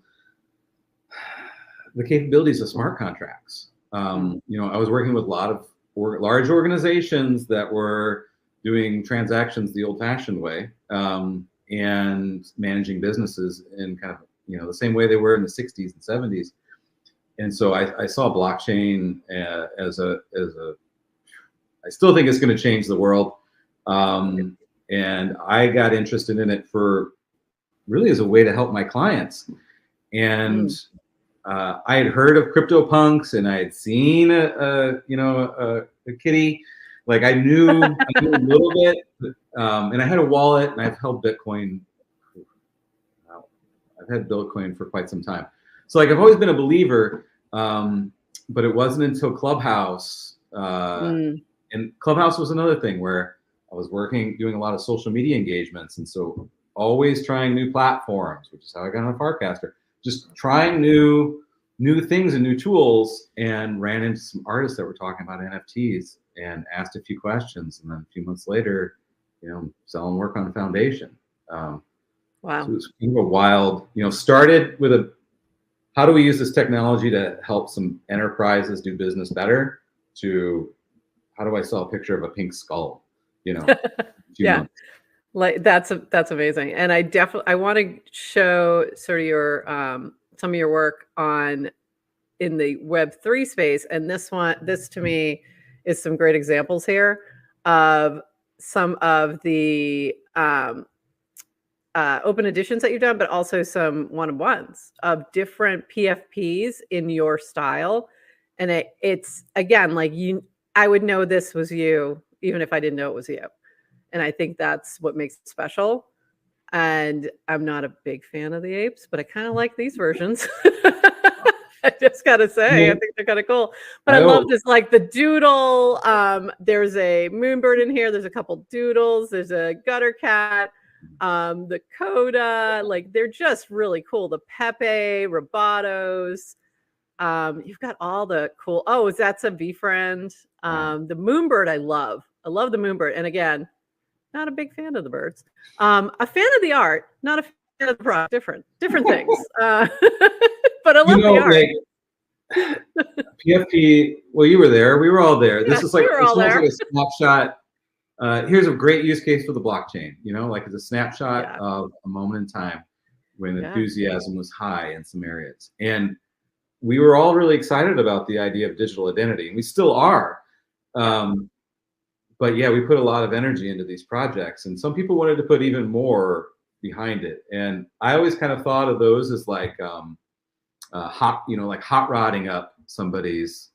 capabilities of smart contracts. I was working with a lot of large organizations that were doing transactions the old-fashioned way, and managing businesses in kind of the same way they were in the 60s and 70s. And so I saw blockchain as I still think it's going to change the world. And I got interested in it for really as a way to help my clients. And I had heard of CryptoPunks, and I had seen a kitty. Like I knew a little bit, and I had a wallet, and I've held Bitcoin. I've had Bitcoin for quite some time, So like I've always been a believer, but it wasn't until Clubhouse, and Clubhouse was another thing where I was doing a lot of social media engagements, and so always trying new platforms, which is how I got on Farcaster. Just trying new things and new tools, and ran into some artists that were talking about NFTs and asked a few questions, and then a few months later, selling work on Foundation. Wow. So it was kind of a wild, started with how do we use this technology to help some enterprises do business better, to how do I sell a picture of a pink skull, yeah. months. Like that's amazing. And I want to show sort of your some of your work in the Web3 space. And this to me is some great examples here of some of the open editions that you've done, but also some one-on-ones of different PFPs in your style. And it's again, like I would know this was you, even if I didn't know it was you. And I think that's what makes it special. And I'm not a big fan of the apes, but I kind of like these versions. I just got to say, I think they're kind of cool. But I love this, like the doodle. There's a moonbird in here. There's a couple doodles. There's a gutter cat. The coda, like they're just really cool. The Pepe, Robotos. You've got all the cool. Oh, that's a V-friend. The moonbird, I love. I love the moonbird. And again, not a big fan of the birds. A fan of the art, not a fan of the product. Different things. But I love the art. Like, PFP. Well, you were there. We were all there. This is like like a snapshot. Here's a great use case for the blockchain. Like it's a snapshot of a moment in time when enthusiasm was high in some areas, and we were all really excited about the idea of digital identity, and we still are. But yeah, we put a lot of energy into these projects, and some people wanted to put even more behind it. And I always kind of thought of those as like hot rodding up somebody's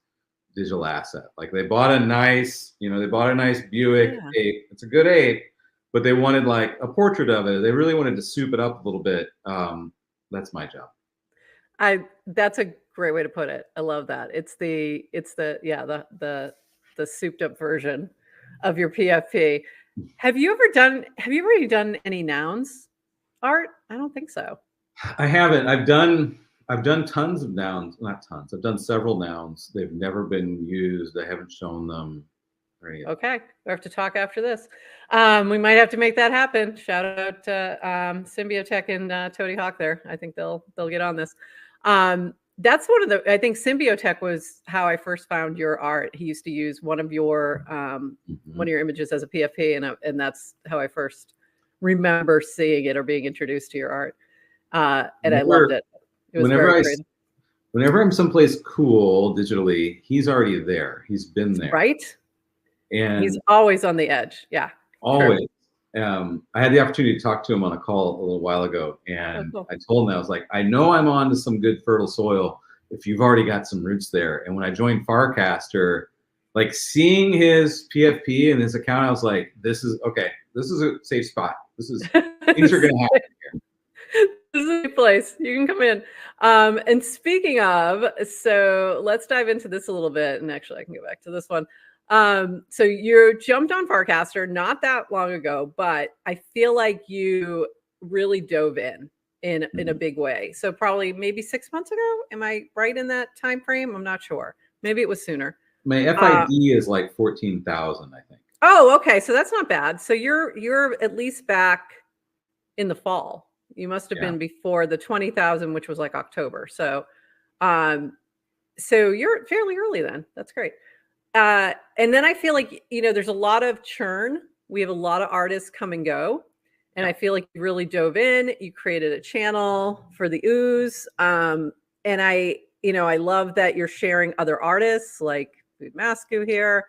digital asset. Like they bought a nice Buick ape. It's a good ape, but they wanted like a portrait of it. They really wanted to soup it up a little bit. That's my job. That's a great way to put it. I love that. It's the souped up version of your PFP. Have you already done any nouns art? I don't think so. I haven't. I've done tons of nouns, not tons. I've done several nouns. They've never been used. I haven't shown them. Okay, we have to talk after this. We might have to make that happen. Shout out to Symbiotech and Toady Hawk there. I think they'll get on this. That's I think Symbiotech was how I first found your art. He used to use one of your images as a PFP, and that's how I first remember seeing it or being introduced to your art. And I loved it. It was whenever I'm someplace cool digitally, he's already there. He's been there. Right. And he's always on the edge. Yeah. Always. Sure. I had the opportunity to talk to him on a call a little while ago, and I told him, I was like, I know I'm on to some good fertile soil if you've already got some roots there. And when I joined Farcaster, like seeing his PFP and his account, I was like, this is a safe spot. Things are going to happen here. This is a place you can come in. And speaking of, so let's dive into this a little bit. And actually I can go back to this one. So you jumped on Farcaster not that long ago, but I feel like you really dove in a big way. So probably maybe 6 months ago. Am I right in that time frame? I'm not sure. Maybe it was sooner. My FID is like 14,000, I think. Oh, okay. So that's not bad. So you're at least back in the fall. You must have been before the 20,000, which was like October. So, so you're fairly early then. That's great. And then I feel like, there's a lot of churn. We have a lot of artists come and go. And I feel like you really dove in. You created a channel for the ooze. And I love that you're sharing other artists like Food Masku here.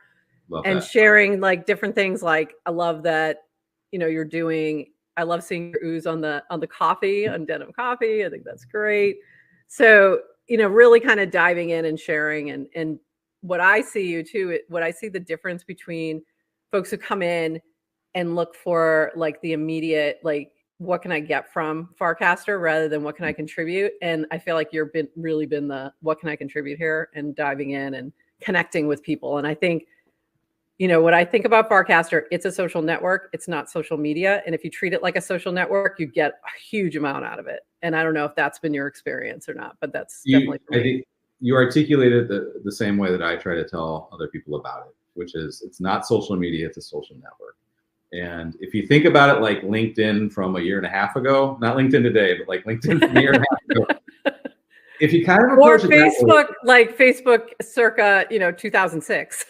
Sharing like different things. Like I love that, you're doing. I love seeing your ooze on the coffee, on denim coffee. I think that's great. So, really kind of diving in and sharing and what I see the difference between folks who come in and look for like the immediate, like what can I get from Farcaster rather than what can I contribute. And I feel like you've really been the what can I contribute here and diving in and connecting with people. And I think, what I think about Farcaster, it's a social network. It's not social media. And if you treat it like a social network, you get a huge amount out of it. And I don't know if that's been your experience or not, but that's definitely for me. I think you articulated the same way that I try to tell other people about it, which is it's not social media, it's a social network. And if you think about it like LinkedIn from a year and a half ago, not LinkedIn today, but like LinkedIn from a year and a half ago, if you kind of approach or Facebook, like Facebook circa, 2006.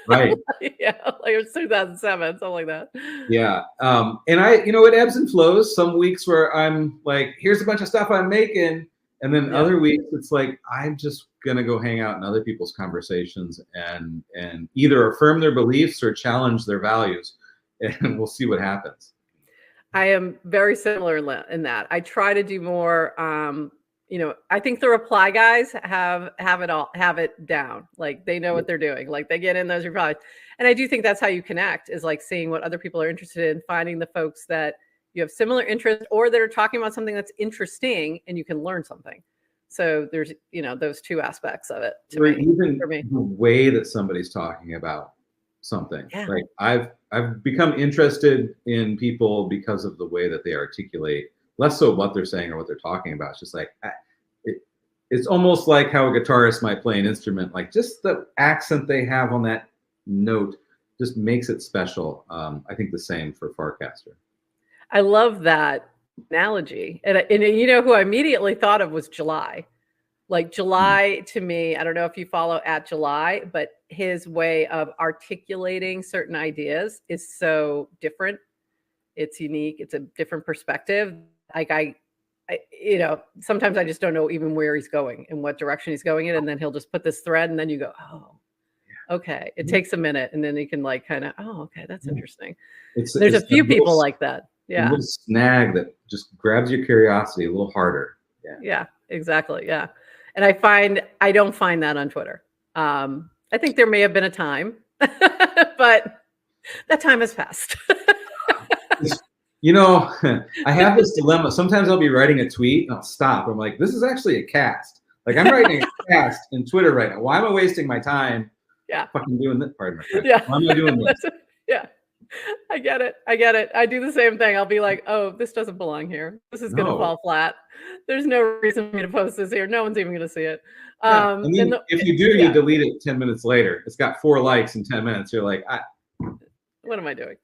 Right. Yeah, like it was 2007, something like that. Yeah. And it ebbs and flows. Some weeks where I'm like, here's a bunch of stuff I'm making. And then other weeks it's like, I'm just going to go hang out in other people's conversations and either affirm their beliefs or challenge their values. And we'll see what happens. I am very similar in that. I try to do more. I think the reply guys have it down. Like they know what they're doing. Like they get in those replies, and I do think that's how you connect. Is like seeing what other people are interested in, finding the folks that you have similar interests or that are talking about something that's interesting, and you can learn something. So there's those two aspects of it. Even the way that somebody's talking about something. Yeah. Like I've become interested in people because of the way that they articulate, less so what they're saying or what they're talking about. It's just like it's almost like how a guitarist might play an instrument. Like just the accent they have on that note just makes it special. I think the same for Farcaster. I love that analogy, and who I immediately thought of was July. Like July to me, I don't know if you follow @July, but his way of articulating certain ideas is so different. It's unique. It's a different perspective. Like I sometimes I just don't know even where he's going and what direction he's going in. And then he'll just put this thread and then you go, oh, okay. It takes a minute. And then you can like kind of, oh, okay, that's interesting. There's a few people like that. Yeah. A little snag that just grabs your curiosity a little harder. Yeah, exactly. Yeah. And I don't find that on Twitter. I think there may have been a time, but that time has passed. I have this dilemma. Sometimes I'll be writing a tweet and I'll stop. I'm like, this is actually a cast. Like I'm writing a cast in Twitter right now. Why am I wasting my time? Yeah. Fucking doing this. Pardon my French. Yeah. Why am I doing this? Yeah. I get it. I do the same thing. I'll be like, oh, this doesn't belong here. This is going to fall flat. There's no reason for me to post this here. No one's even going to see it. And then if you do, you delete it 10 minutes later. It's got 4 likes in 10 minutes. You're like, what am I doing?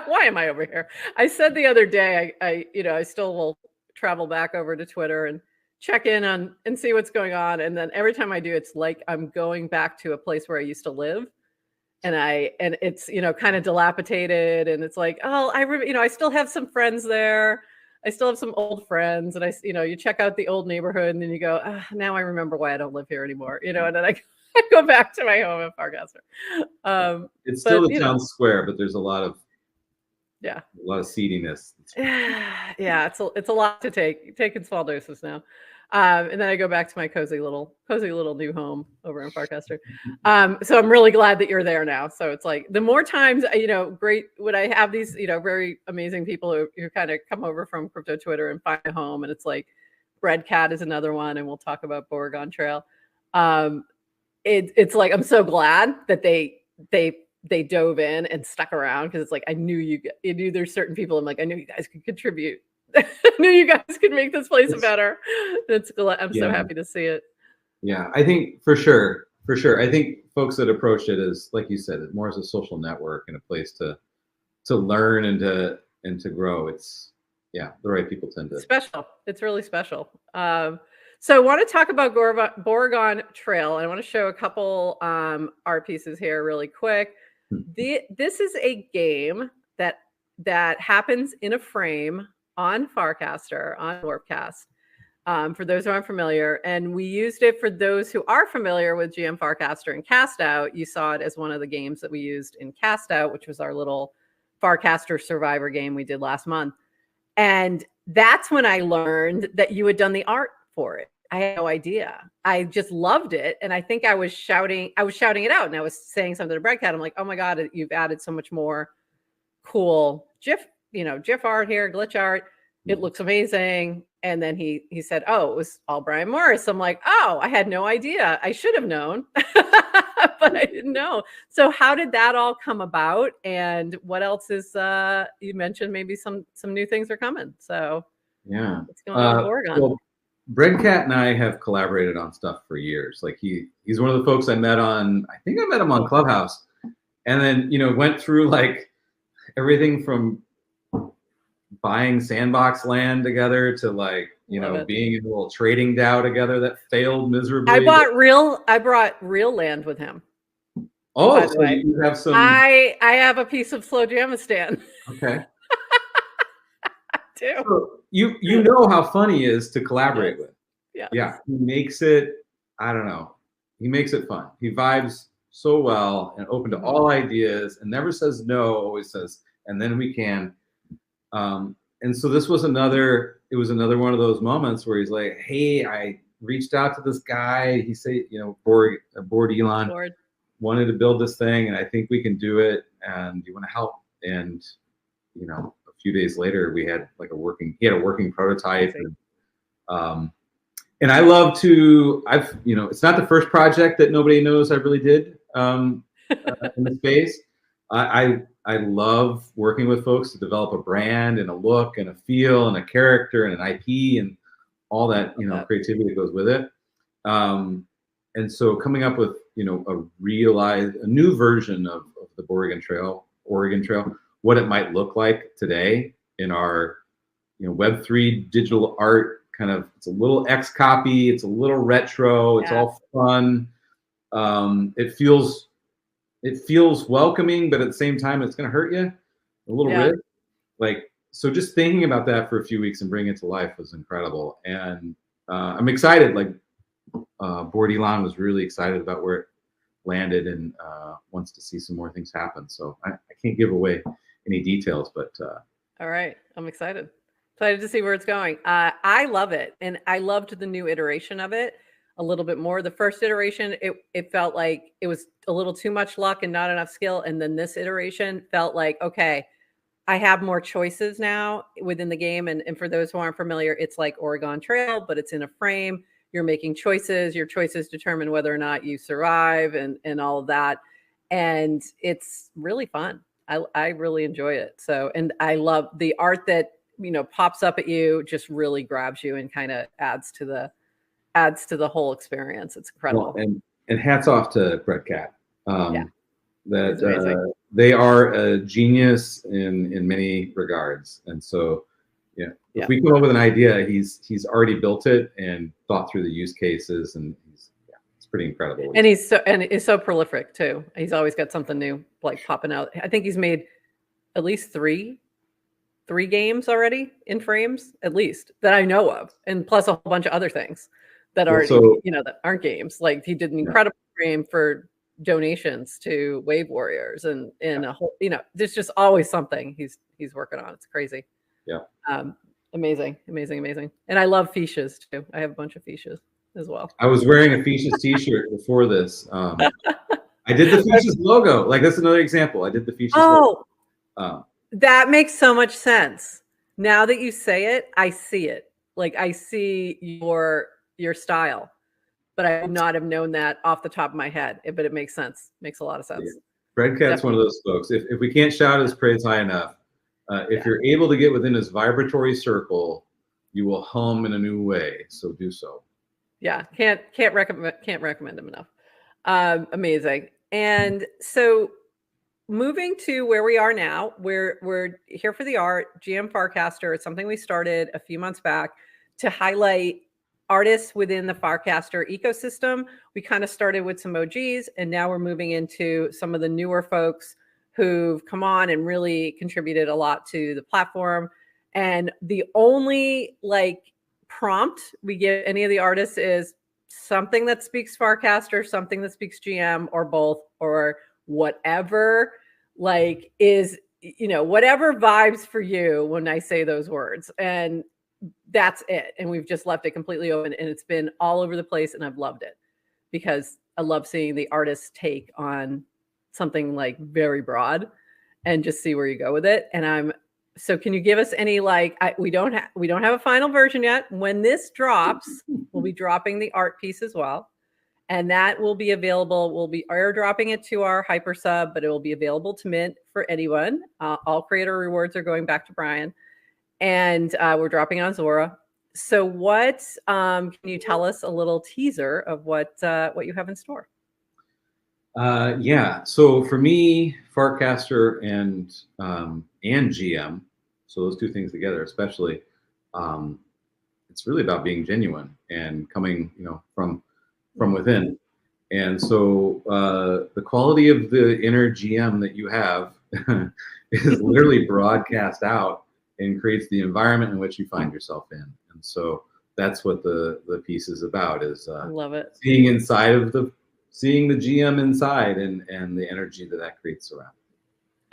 Why am I over here? I said the other day, I still will travel back over to Twitter and check in on and see what's going on. And then every time I do, it's like I'm going back to a place where I used to live. And it's, kind of dilapidated. And it's like, oh, I still have some friends there. I still have some old friends. And you check out the old neighborhood and then you go, now I remember why I don't live here anymore. And then I go back to my home at Farcaster. It's still the town square, but there's a lot of seediness. Yeah, it's a lot to take in small doses now. And then I go back to my cozy little new home over in Farcaster. So I'm really glad that you're there now. So it's like the more times, great when I have these, very amazing people who kind of come over from crypto Twitter and find a home. And it's like Breadcat is another one, and we'll talk about Oregon Trail. It's like I'm so glad that they dove in and stuck around, because it's like I knew there's certain people. I'm like, I knew you guys could contribute. I knew you guys could make this place better. I'm so happy to see it. Yeah, I think for sure. I think folks that approach it as, like you said, more as a social network and a place to learn and to grow. It's the right people tend to. Special. It's really special. So I want to talk about Oregon Trail. I want to show a couple art pieces here really quick. This is a game that happens in a frame on Farcaster, on Warpcast, for those who aren't familiar. And we used it for those who are familiar with GM Farcaster and Cast Out. You saw it as one of the games that we used in Cast Out, which was our little Farcaster Survivor game we did last month. And that's when I learned that you had done the art for it. I had no idea. I just loved it. And I think I was shouting it out, and I was saying something to Breadcat. I'm like, oh my God, you've added so much more cool GIF art here, glitch art. it looks amazing. And then he said, oh, it was all Brian Morris. I'm like, oh, I had no idea. I should have known, but I didn't know. So how did that all come about? And what else is, you mentioned maybe some new things are coming. So yeah, what's going on with Oregon? Well, Breadcat and I have collaborated on stuff for years. Like he's one of the folks I met on, I think I met him on Clubhouse, and then, went through like everything from buying sandbox land together to like, being in a little trading DAO together that failed miserably. I brought real land with him. Oh, so you have some. I have a piece of Slow Jamistan. Okay. I do. So you know how fun he is to collaborate with. Yeah. Yeah. He makes it, I don't know. He makes it fun. He vibes so well and open to all ideas and never says no, always says, and then we can. And so this was another one of those moments where he's like, hey, I reached out to this guy. He said, Board Elon wanted to build this thing, and I think we can do it. And do you want to help? And, a few days later, we had like he had a working prototype. And I love to, it's not the first project that nobody knows I really did in the space. I love working with folks to develop a brand and a look and a feel and a character and an IP and all that, creativity that goes with it. And so coming up with, a new version of the Oregon Trail, what it might look like today in our, Web3 digital art kind of, it's a little X copy, it's a little retro, it's all fun. It feels welcoming, but at the same time, it's going to hurt you a little bit. Like, so just thinking about that for a few weeks and bringing it to life was incredible. And I'm excited. Like, Board Elon was really excited about where it landed and wants to see some more things happen. So I can't give away any details, but. All right. I'm excited. Excited to see where it's going. I love it. And I loved the new iteration of it a little bit more. The first iteration, it felt like it was a little too much luck and not enough skill. And then this iteration felt like, okay, I have more choices now within the game. And for those who aren't familiar, it's like Oregon Trail, but it's in a frame. You're making choices. Your choices determine whether or not you survive and all of that. And it's really fun. I really enjoy it. So, and I love the art that, pops up at you, just really grabs you and kind of adds to the whole experience. It's incredible. Well, and hats off to Breadcat. They are a genius in many regards. And so, if we come up with an idea, he's already built it and thought through the use cases, and it's pretty incredible. And he's so prolific too. He's always got something new like popping out. I think he's made at least three games already in frames, at least that I know of, and plus a whole bunch of other things that are that aren't games. Like he did an incredible frame for donations to Wave Warriors, and a whole, there's just always something he's working on. It's crazy. Yeah. Amazing. And I love fiches too. I have a bunch of fiches as well. I was wearing a Fiches t-shirt before this. I did the Fiches logo. Like, that's another example. I did the Fiches logo. That makes so much sense. Now that you say it, I see it. Like, I see your style, but I would not have known that off the top of my head. But it makes sense. Makes a lot of sense. Yeah. Breadcat's one of those folks. If we can't shout his praise high enough, if you're able to get within his vibratory circle, you will hum in a new way. So do so. Yeah, can't recommend him enough. Amazing. And so moving to where we are now, we're here for the art. GM Farcaster is something we started a few months back to highlight artists within the Farcaster ecosystem. We kind of started with some OGs, and now we're moving into some of the newer folks who've come on and really contributed a lot to the platform. And the only prompt we give any of the artists is something that speaks Farcaster, something that speaks GM, or both, or whatever is, whatever vibes for you when I say those words. And that's it. And we've just left it completely open, and it's been all over the place, and I've loved it because I love seeing the artist's take on something very broad and just see where you go with it. And I'm So can you give us any, like, we don't have a final version yet. When this drops, we'll be dropping the art piece as well. And that will be available. We'll be airdropping it to our hyper sub, but it will be available to mint for anyone. All creator rewards are going back to Brian. And we're dropping on Zora. So what can you tell us a little teaser of what you have in store? Yeah. So for me, Farcaster and GM, so those two things together, especially, it's really about being genuine and coming, from within. And so the quality of the inner GM that you have is literally broadcast out and creates the environment in which you find yourself in. And so that's what the piece is about, is love it. seeing the GM inside and the energy that creates around.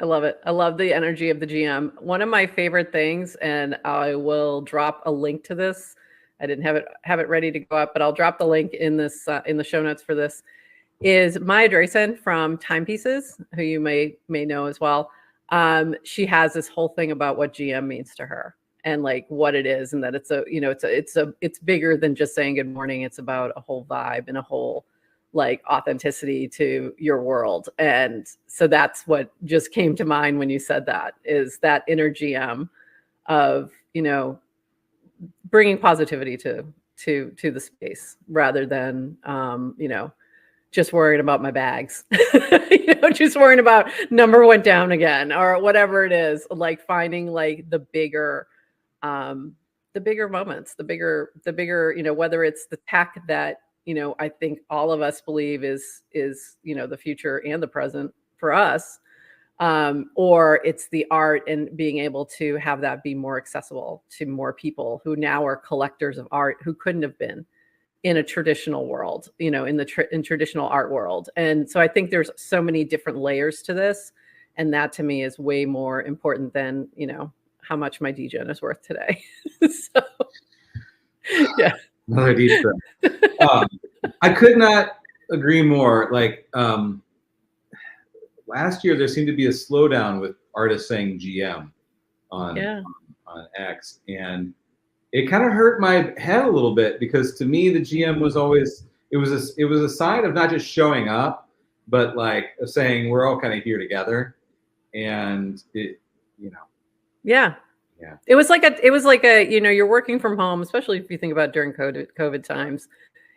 I love it. I love the energy of the GM. One of my favorite things, and I will drop a link to this. I didn't have it ready to go up, but I'll drop the link in this in the show notes for this. Is Maya Drayson from Timepieces, who you may know as well. She has this whole thing about what GM means to her and like what it is, and that it's bigger than just saying good morning. It's about a whole vibe and a whole like authenticity to your world. And so that's what just came to mind when you said that, is that inner GM of, bringing positivity to the space rather than, just worrying about my bags, just worrying about number went down again or whatever it is, like finding like the bigger moments, the bigger, whether it's the tech that, I think all of us believe is, the future and the present for us, or it's the art and being able to have that be more accessible to more people who now are collectors of art who couldn't have been in a traditional world, in traditional art world. And so I think there's so many different layers to this. And that to me is way more important than, how much my DGen is worth today. So, yeah. Another deep breath. I could not agree more. Like last year, there seemed to be a slowdown with artists saying GM on X, and it kind of hurt my head a little bit, because to me the GM was always it was a sign of not just showing up, but like saying we're all kind of here together, and Yeah. It was like a, you're working from home, especially if you think about during COVID times.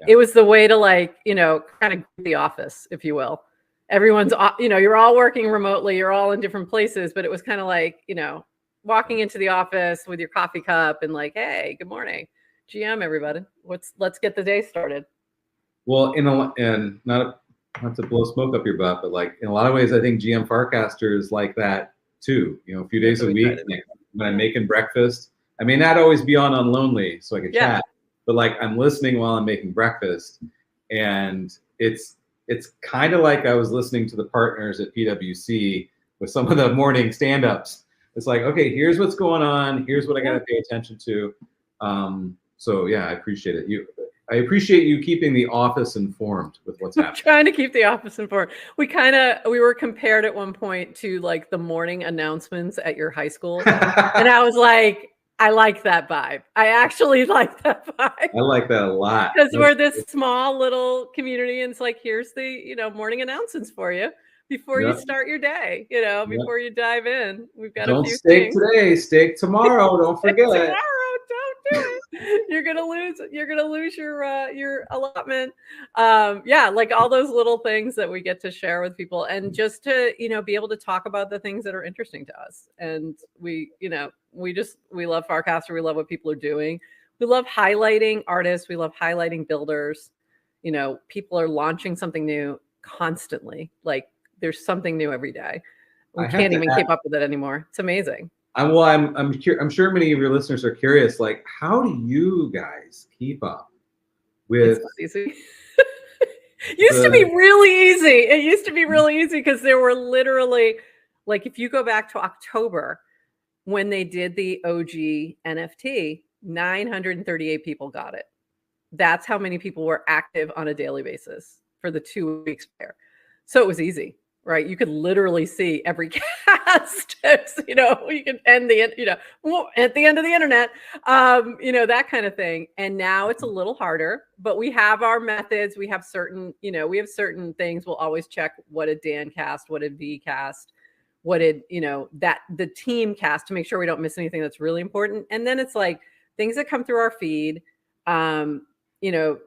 Yeah. It was the way to like, kind of the office, if you will. Everyone's, you're all working remotely, you're all in different places, but it was kind of like, walking into the office with your coffee cup and like, hey, good morning, GM, everybody. Let's get the day started. Well, and not to blow smoke up your butt, but like in a lot of ways, I think GM Farcaster is like that too. A few days a week. When I'm making breakfast, I may not always be on Lonely so I can chat, but like I'm listening while I'm making breakfast, and it's kind of like I was listening to the partners at PwC with some of the morning stand-ups. It's like, okay, here's what's going on. Here's what I got to pay attention to. So yeah, I appreciate it. I appreciate you keeping the office informed with what's happening. Trying to keep the office informed. We were compared at one point to like the morning announcements at your high school. And I was like, I like that vibe. I actually like that vibe. I like that a lot. Because we're this small little community, and it's like, here's the, morning announcements for you before you start your day, before you dive in. We've got a few steak things. Today, steak tomorrow. Don't forget. Tomorrow, don't do it. You're gonna lose your allotment. Like all those little things that we get to share with people, and just to be able to talk about the things that are interesting to us. And we love Farcaster. We love what people are doing. We love highlighting artists. We love highlighting builders. People are launching something new constantly. Like there's something new every day. We can't even keep up with it anymore. It's amazing. I'm sure many of your listeners are curious, like, how do you guys keep up with? It's easy. Used to be really easy. It used to be really easy because there were literally, like, if you go back to October when they did the OG NFT, 938 people got it. That's how many people were active on a daily basis for the 2 weeks prior. So it was easy, right? You could literally see every cat cast. You know, you can end the, you know, at the end of the internet, you know, that kind of thing. And now it's a little harder, but we have our methods. We have certain, you know, we have certain things. We'll always check what did Dan cast, what did V cast, what did, you know, that the team cast, to make sure we don't miss anything that's really important. And then it's like things that come through our feed, you know,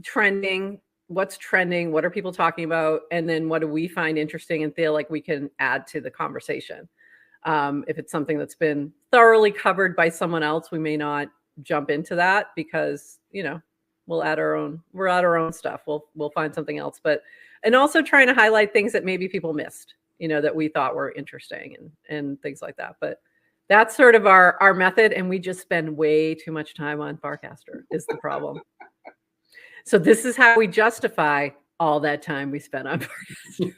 trending, what's trending, what are people talking about, and then what do we find interesting and feel like we can add to the conversation. If it's something that's been thoroughly covered by someone else, we may not jump into that because, you know, we'll add our own stuff. We'll find something else, and also trying to highlight things that maybe people missed, you know, that we thought were interesting and things like that. But that's sort of our method, and we just spend way too much time on Farcaster is the problem. So this is how we justify all that time we spent on Farcaster.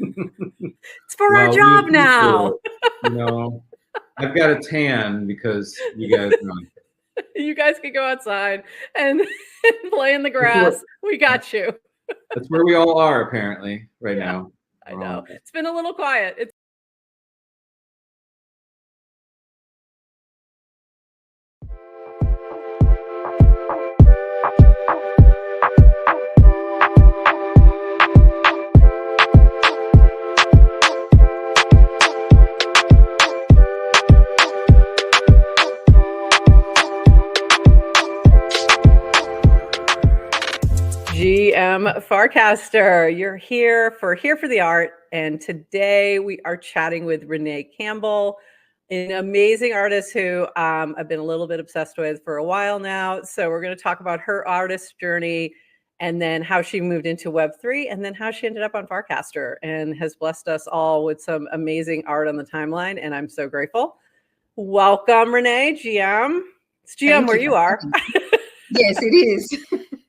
It's for our job now. You know, I've got a tan because you guys know. You guys can go outside and play in the grass. We got you. That's where we all are apparently right now. I know. It's been a little quiet. GM Farcaster, you're here for the art, and today we are chatting with Renee Campbell, an amazing artist who I've been a little bit obsessed with for a while now. So we're going to talk about her artist journey, and then how she moved into Web3, and then how she ended up on Farcaster and has blessed us all with some amazing art on the timeline, and I'm so grateful. Welcome, Renee, GM. It's GM where you are. Yes, it is.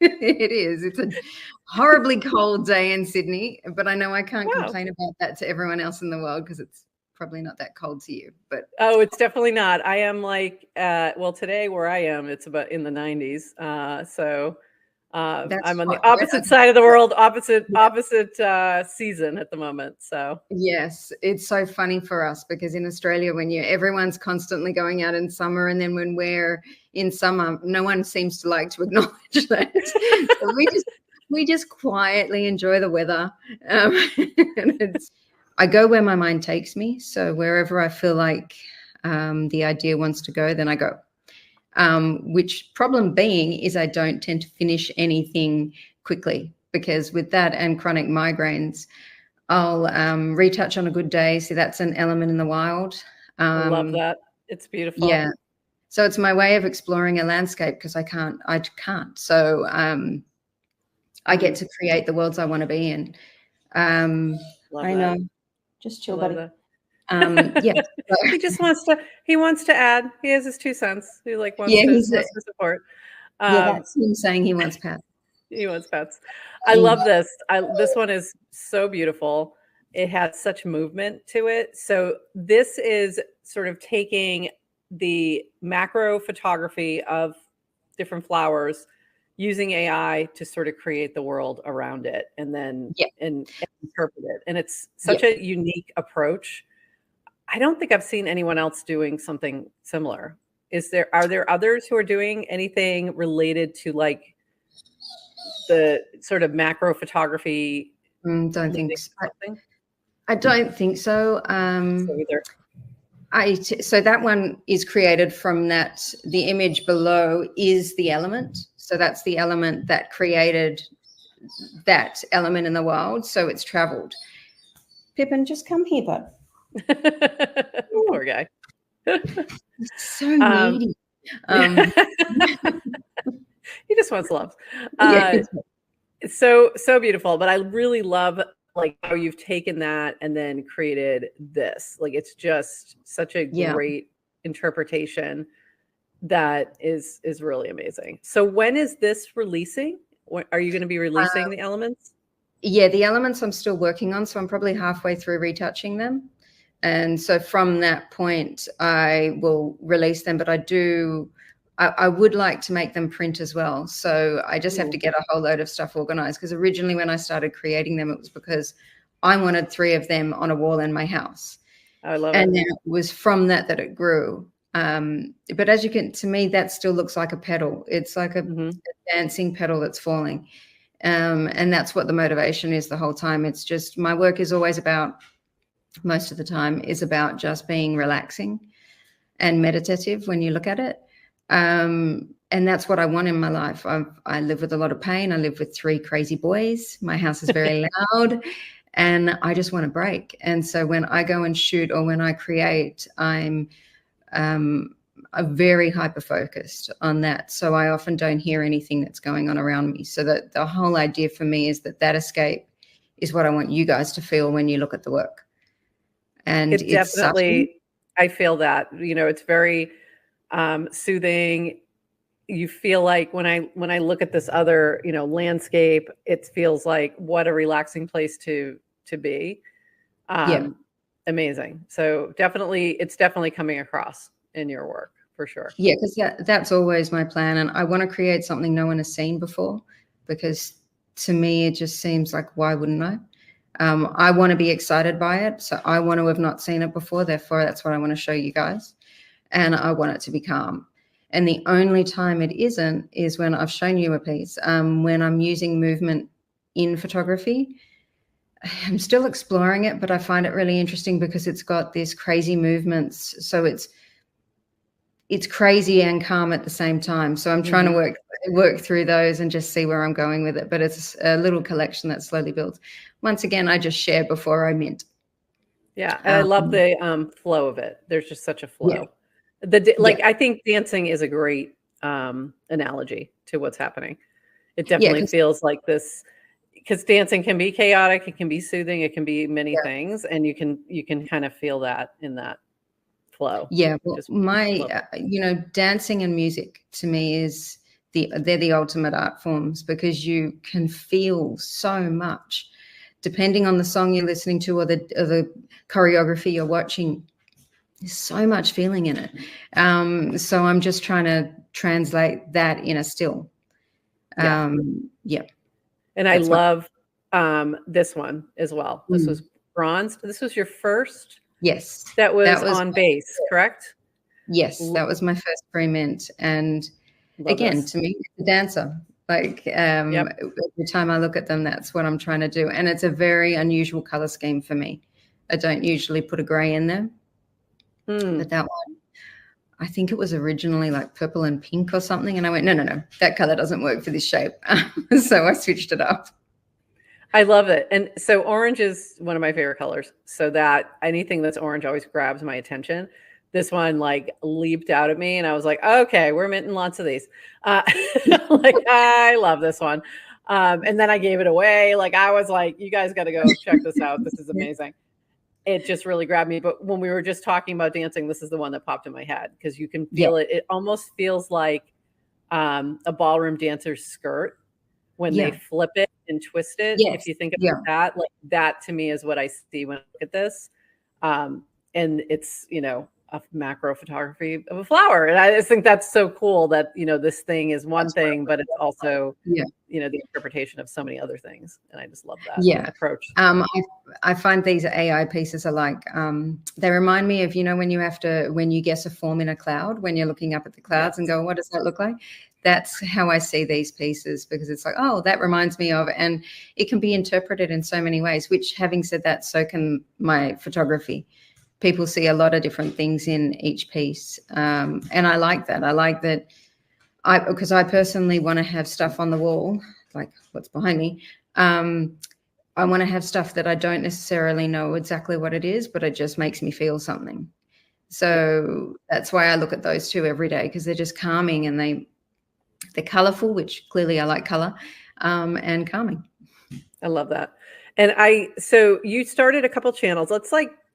It is. It's a horribly cold day in Sydney, but I know I can't complain about that to everyone else in the world because it's probably not that cold to you. But it's definitely not. I am like, well, today where I am, it's about in the 90s. I'm on the opposite side of the world, opposite season at the moment. So yes, it's so funny for us because in Australia, when everyone's constantly going out in summer, and then when we're in summer, no one seems to like to acknowledge that. So we just quietly enjoy the weather. And I go where my mind takes me. So wherever I feel like the idea wants to go, then I go. Which problem being is I don't tend to finish anything quickly, because with that and chronic migraines, I'll retouch on a good day. So that's an element in the wild. I love that. It's beautiful. Yeah. So it's my way of exploring a landscape because I can't. So I get to create the worlds I want to be in. I know. Just chill, buddy. Yeah. He wants to add. He has his 2 cents. He wants to support. That's him saying he wants pets. He wants pets. I love this. This one is so beautiful. It has such movement to it. So this is sort of taking the macro photography of different flowers, using AI to sort of create the world around it, and then and interpret it. And it's such a unique approach. I don't think I've seen anyone else doing something similar. Are there others who are doing anything related to like the sort of macro photography? Don't think so. I don't think so. So that one is created from that. The image below is the element. So that's the element that created that element in the world. So it's traveled. Pippin, just come here, bud. Poor guy. So needy. He just wants love. So beautiful. But I really love like how you've taken that and then created this. Like it's just such a great interpretation that is really amazing. So when is this releasing? Are you going to be releasing the elements? Yeah, the elements I'm still working on. So I'm probably halfway through retouching them. And so from that point, I will release them. But I would like to make them print as well. So I just have to get a whole load of stuff organized. Because originally when I started creating them, it was because I wanted 3 of them on a wall in my house. I love and it. then it was from that it grew. But as you can, to me, that still looks like a petal. It's like a dancing petal that's falling. And that's what the motivation is the whole time. It's just, my work is always about, most of the time, is about just being relaxing and meditative when you look at it. And that's what I want in my life. I live with a lot of pain. I live with 3 crazy boys. My house is very loud, and I just want to break. And so when I go and shoot or when I create, I'm very hyper-focused on that. So I often don't hear anything that's going on around me. So that the whole idea for me is that escape is what I want you guys to feel when you look at the work. And It it's definitely, I feel that, it's very soothing. You feel like when I look at this other, landscape, it feels like what a relaxing place to be. Amazing. So it's definitely coming across in your work for sure. Yeah, because that's always my plan. And I want to create something no one has seen before, because to me, it just seems like, why wouldn't I? I want to be excited by it. So I want to have not seen it before. Therefore, that's what I want to show you guys. And I want it to be calm. And the only time it isn't is when I've shown you a piece, when I'm using movement in photography. I'm still exploring it, but I find it really interesting because it's got these crazy movements. So it's crazy and calm at the same time. So I'm trying to work through those and just see where I'm going with it. But it's a little collection that slowly builds. Once again, I just share before I mint. Yeah, and I love the flow of it. There's just such a flow. Yeah. I think dancing is a great analogy to what's happening. It definitely feels like this, because dancing can be chaotic, it can be soothing, it can be many things, and you can kind of feel that in that flow. Yeah, well, dancing and music to me they're the ultimate art forms, because you can feel so much depending on the song you're listening to or the choreography you're watching. There's so much feeling in it. So I'm just trying to translate that in a still. And I love this one as well. This was bronze. This was your first? Yes. That was on base, correct? Yes, that was my first pre-mint. And again, to me, it's a dancer. Like every time I look at them, that's what I'm trying to do. And it's a very unusual color scheme for me. I don't usually put a gray in there. But that one, I think it was originally like purple and pink or something. And I went, no, that color doesn't work for this shape. So I switched it up. I love it. And so orange is one of my favorite colors. So that anything that's orange always grabs my attention. This one like leaped out at me and I was like, okay, we're minting lots of these. I love this one. And then I gave it away. Like I was like, you guys got to go check this out. This is amazing. It just really grabbed me. But when we were just talking about dancing, this is the one that popped in my head because you can feel it. It almost feels like a ballroom dancer's skirt when they flip it and twist it. If you think about that, like that to me is what I see when I look at this. And it's, a macro photography of a flower. And I just think that's so cool that, this thing is one thing, but it's also, the interpretation of so many other things. And I just love that approach. I find these AI pieces are like, they remind me of, when you guess a form in a cloud, when you're looking up at the clouds and go, what does that look like? That's how I see these pieces, because it's like, oh, that reminds me of, and it can be interpreted in so many ways, which having said that, so can my photography. People see a lot of different things in each piece. And I like that. I like that because I personally want to have stuff on the wall, like what's behind me. I want to have stuff that I don't necessarily know exactly what it is, but it just makes me feel something. So that's why I look at those two every day, because they're just calming and they're colorful, which clearly I like color, and calming. I love that. And so you started a couple channels.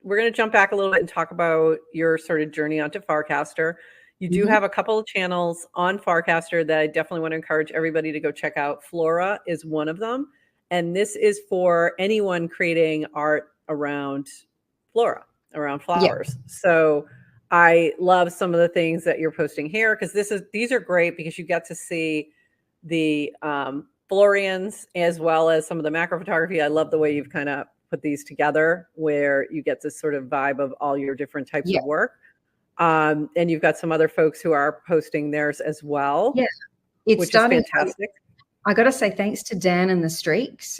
We're going to jump back a little bit and talk about your sort of journey onto Farcaster. You do have a couple of channels on Farcaster that I definitely want to encourage everybody to go check out. Flora is one of them. And this is for anyone creating art around flora, around flowers. Yeah. So I love some of the things that you're posting here, because these are great because you get to see the Florians as well as some of the macro photography. I love the way you've kind of put these together where you get this sort of vibe of all your different types of work. And you've got some other folks who are posting theirs as well. Yeah, which is fantastic. I got to say, thanks to Dan and the Streaks,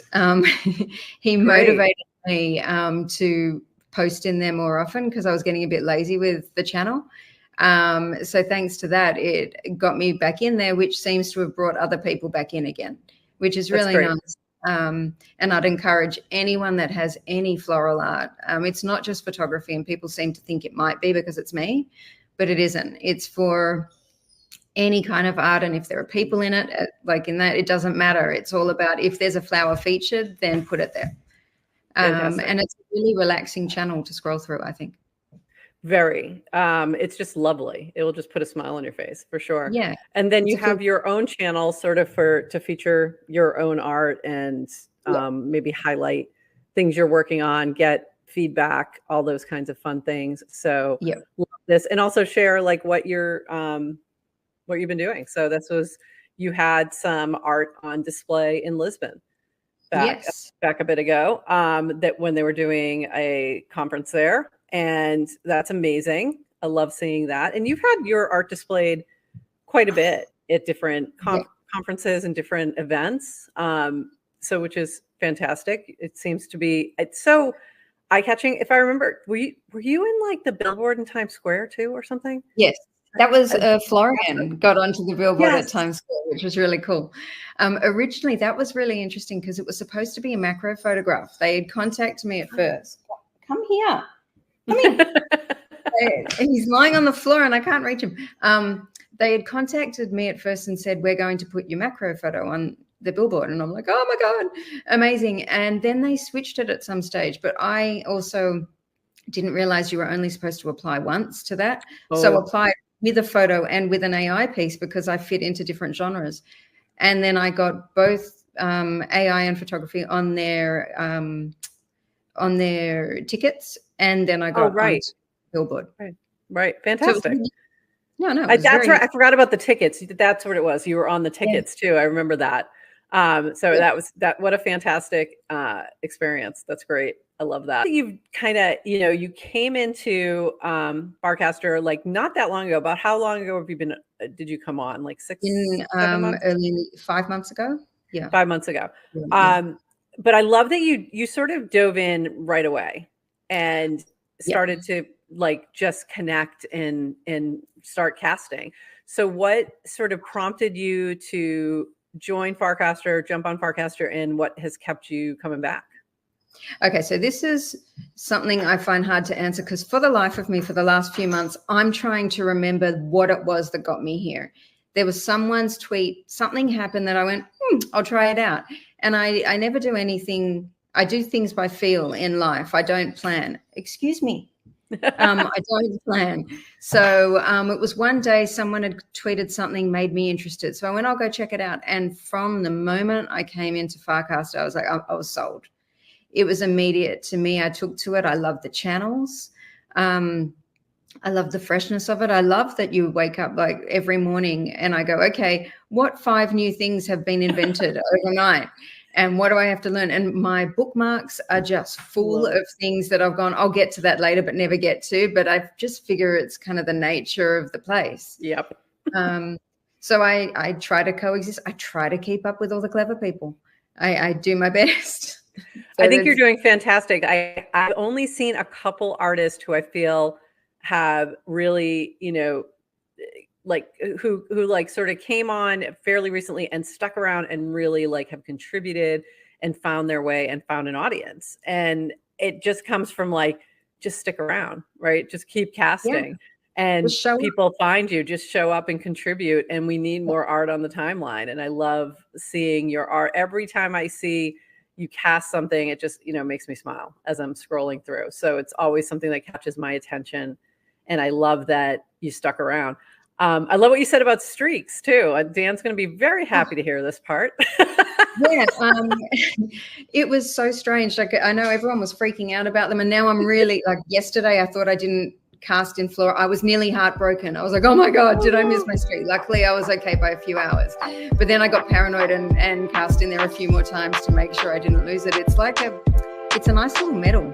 he motivated me to post in there more often because I was getting a bit lazy with the channel. So thanks to that, it got me back in there, which seems to have brought other people back in again, which is really nice. And I'd encourage anyone that has any floral art. It's not just photography, and people seem to think it might be because it's me, but it isn't. It's for any kind of art, and if there are people in it, like in that, it doesn't matter. It's all about if there's a flower featured, then put it there. And it's a really relaxing channel to scroll through, I think. Very. It's just lovely. It will just put a smile on your face for sure. Yeah. And then you have your own channel sort of to feature your own art and maybe highlight things you're working on, get feedback, all those kinds of fun things. So love this, and also share like what you've been doing. So you had some art on display in Lisbon back a bit ago, that when they were doing a conference there. And that's amazing. I love seeing that. And you've had your art displayed quite a bit at different conferences and different events. So which is fantastic. It seems to be, it's so eye-catching. If I remember, were you in like the billboard in Times Square too or something? Yes. That was Florian got onto the billboard at Times Square, which was really cool. Originally, that was really interesting because it was supposed to be a macro photograph. They had contacted me at first. Come here. Come here. He's lying on the floor and I can't reach him. They had contacted me at first and said, we're going to put your macro photo on the billboard. And I'm like, oh my God, amazing. And then they switched it at some stage. But I also didn't realize you were only supposed to apply once to that. So applied with a photo and with an AI piece because I fit into different genres. And then I got both AI and photography on their tickets. And then I got on billboard. Right. Fantastic. So no, that's right. I forgot about the tickets. That's what it was. You were on the tickets too. I remember that. So that was what a fantastic experience. That's great. I love that. You've kind of, you came into Farcaster like not that long ago. About how long ago did you come on? Like 7 months? Early 5 months ago. Yeah. 5 months ago. But I love that you sort of dove in right away and started to like just connect and start casting. So what sort of prompted you to join Farcaster, jump on Farcaster, and what has kept you coming back? Okay, so this is something I find hard to answer because for the life of me, for the last few months, I'm trying to remember what it was that got me here. There was someone's tweet, something happened that I went, I'll try it out. And I never do anything. I do things by feel in life. I don't plan. Excuse me. I don't plan. So it was one day someone had tweeted something, made me interested. So I went, I'll go check it out. And from the moment I came into Farcaster, I was like, I was sold. It was immediate to me. I took to it. I love the channels. I love the freshness of it. I love that you wake up like every morning and I go, okay, what 5 new things have been invented overnight? And what do I have to learn? And my bookmarks are just full of things that I've gone, I'll get to that later, but never get to. But I just figure it's kind of the nature of the place. Yep. So I try to coexist. I try to keep up with all the clever people. I do my best. So I think you're doing fantastic. I've only seen a couple artists who I feel have really, like who like sort of came on fairly recently and stuck around and really like have contributed and found their way and found an audience. And it just comes from like, just stick around, right? Just keep casting and people find you, just show up and contribute. And we need more art on the timeline. And I love seeing your art. Every time I see you cast something, it just, makes me smile as I'm scrolling through. So it's always something that catches my attention. And I love that you stuck around. I love what you said about streaks too. Dan's going to be very happy to hear this part. It was so strange. Like I know everyone was freaking out about them, and now I'm really like. Yesterday, I thought I didn't cast in Florida. I was nearly heartbroken. I was like, oh my God, did I miss my streak? Luckily, I was okay by a few hours, but then I got paranoid and cast in there a few more times to make sure I didn't lose it. It's like it's a nice little medal.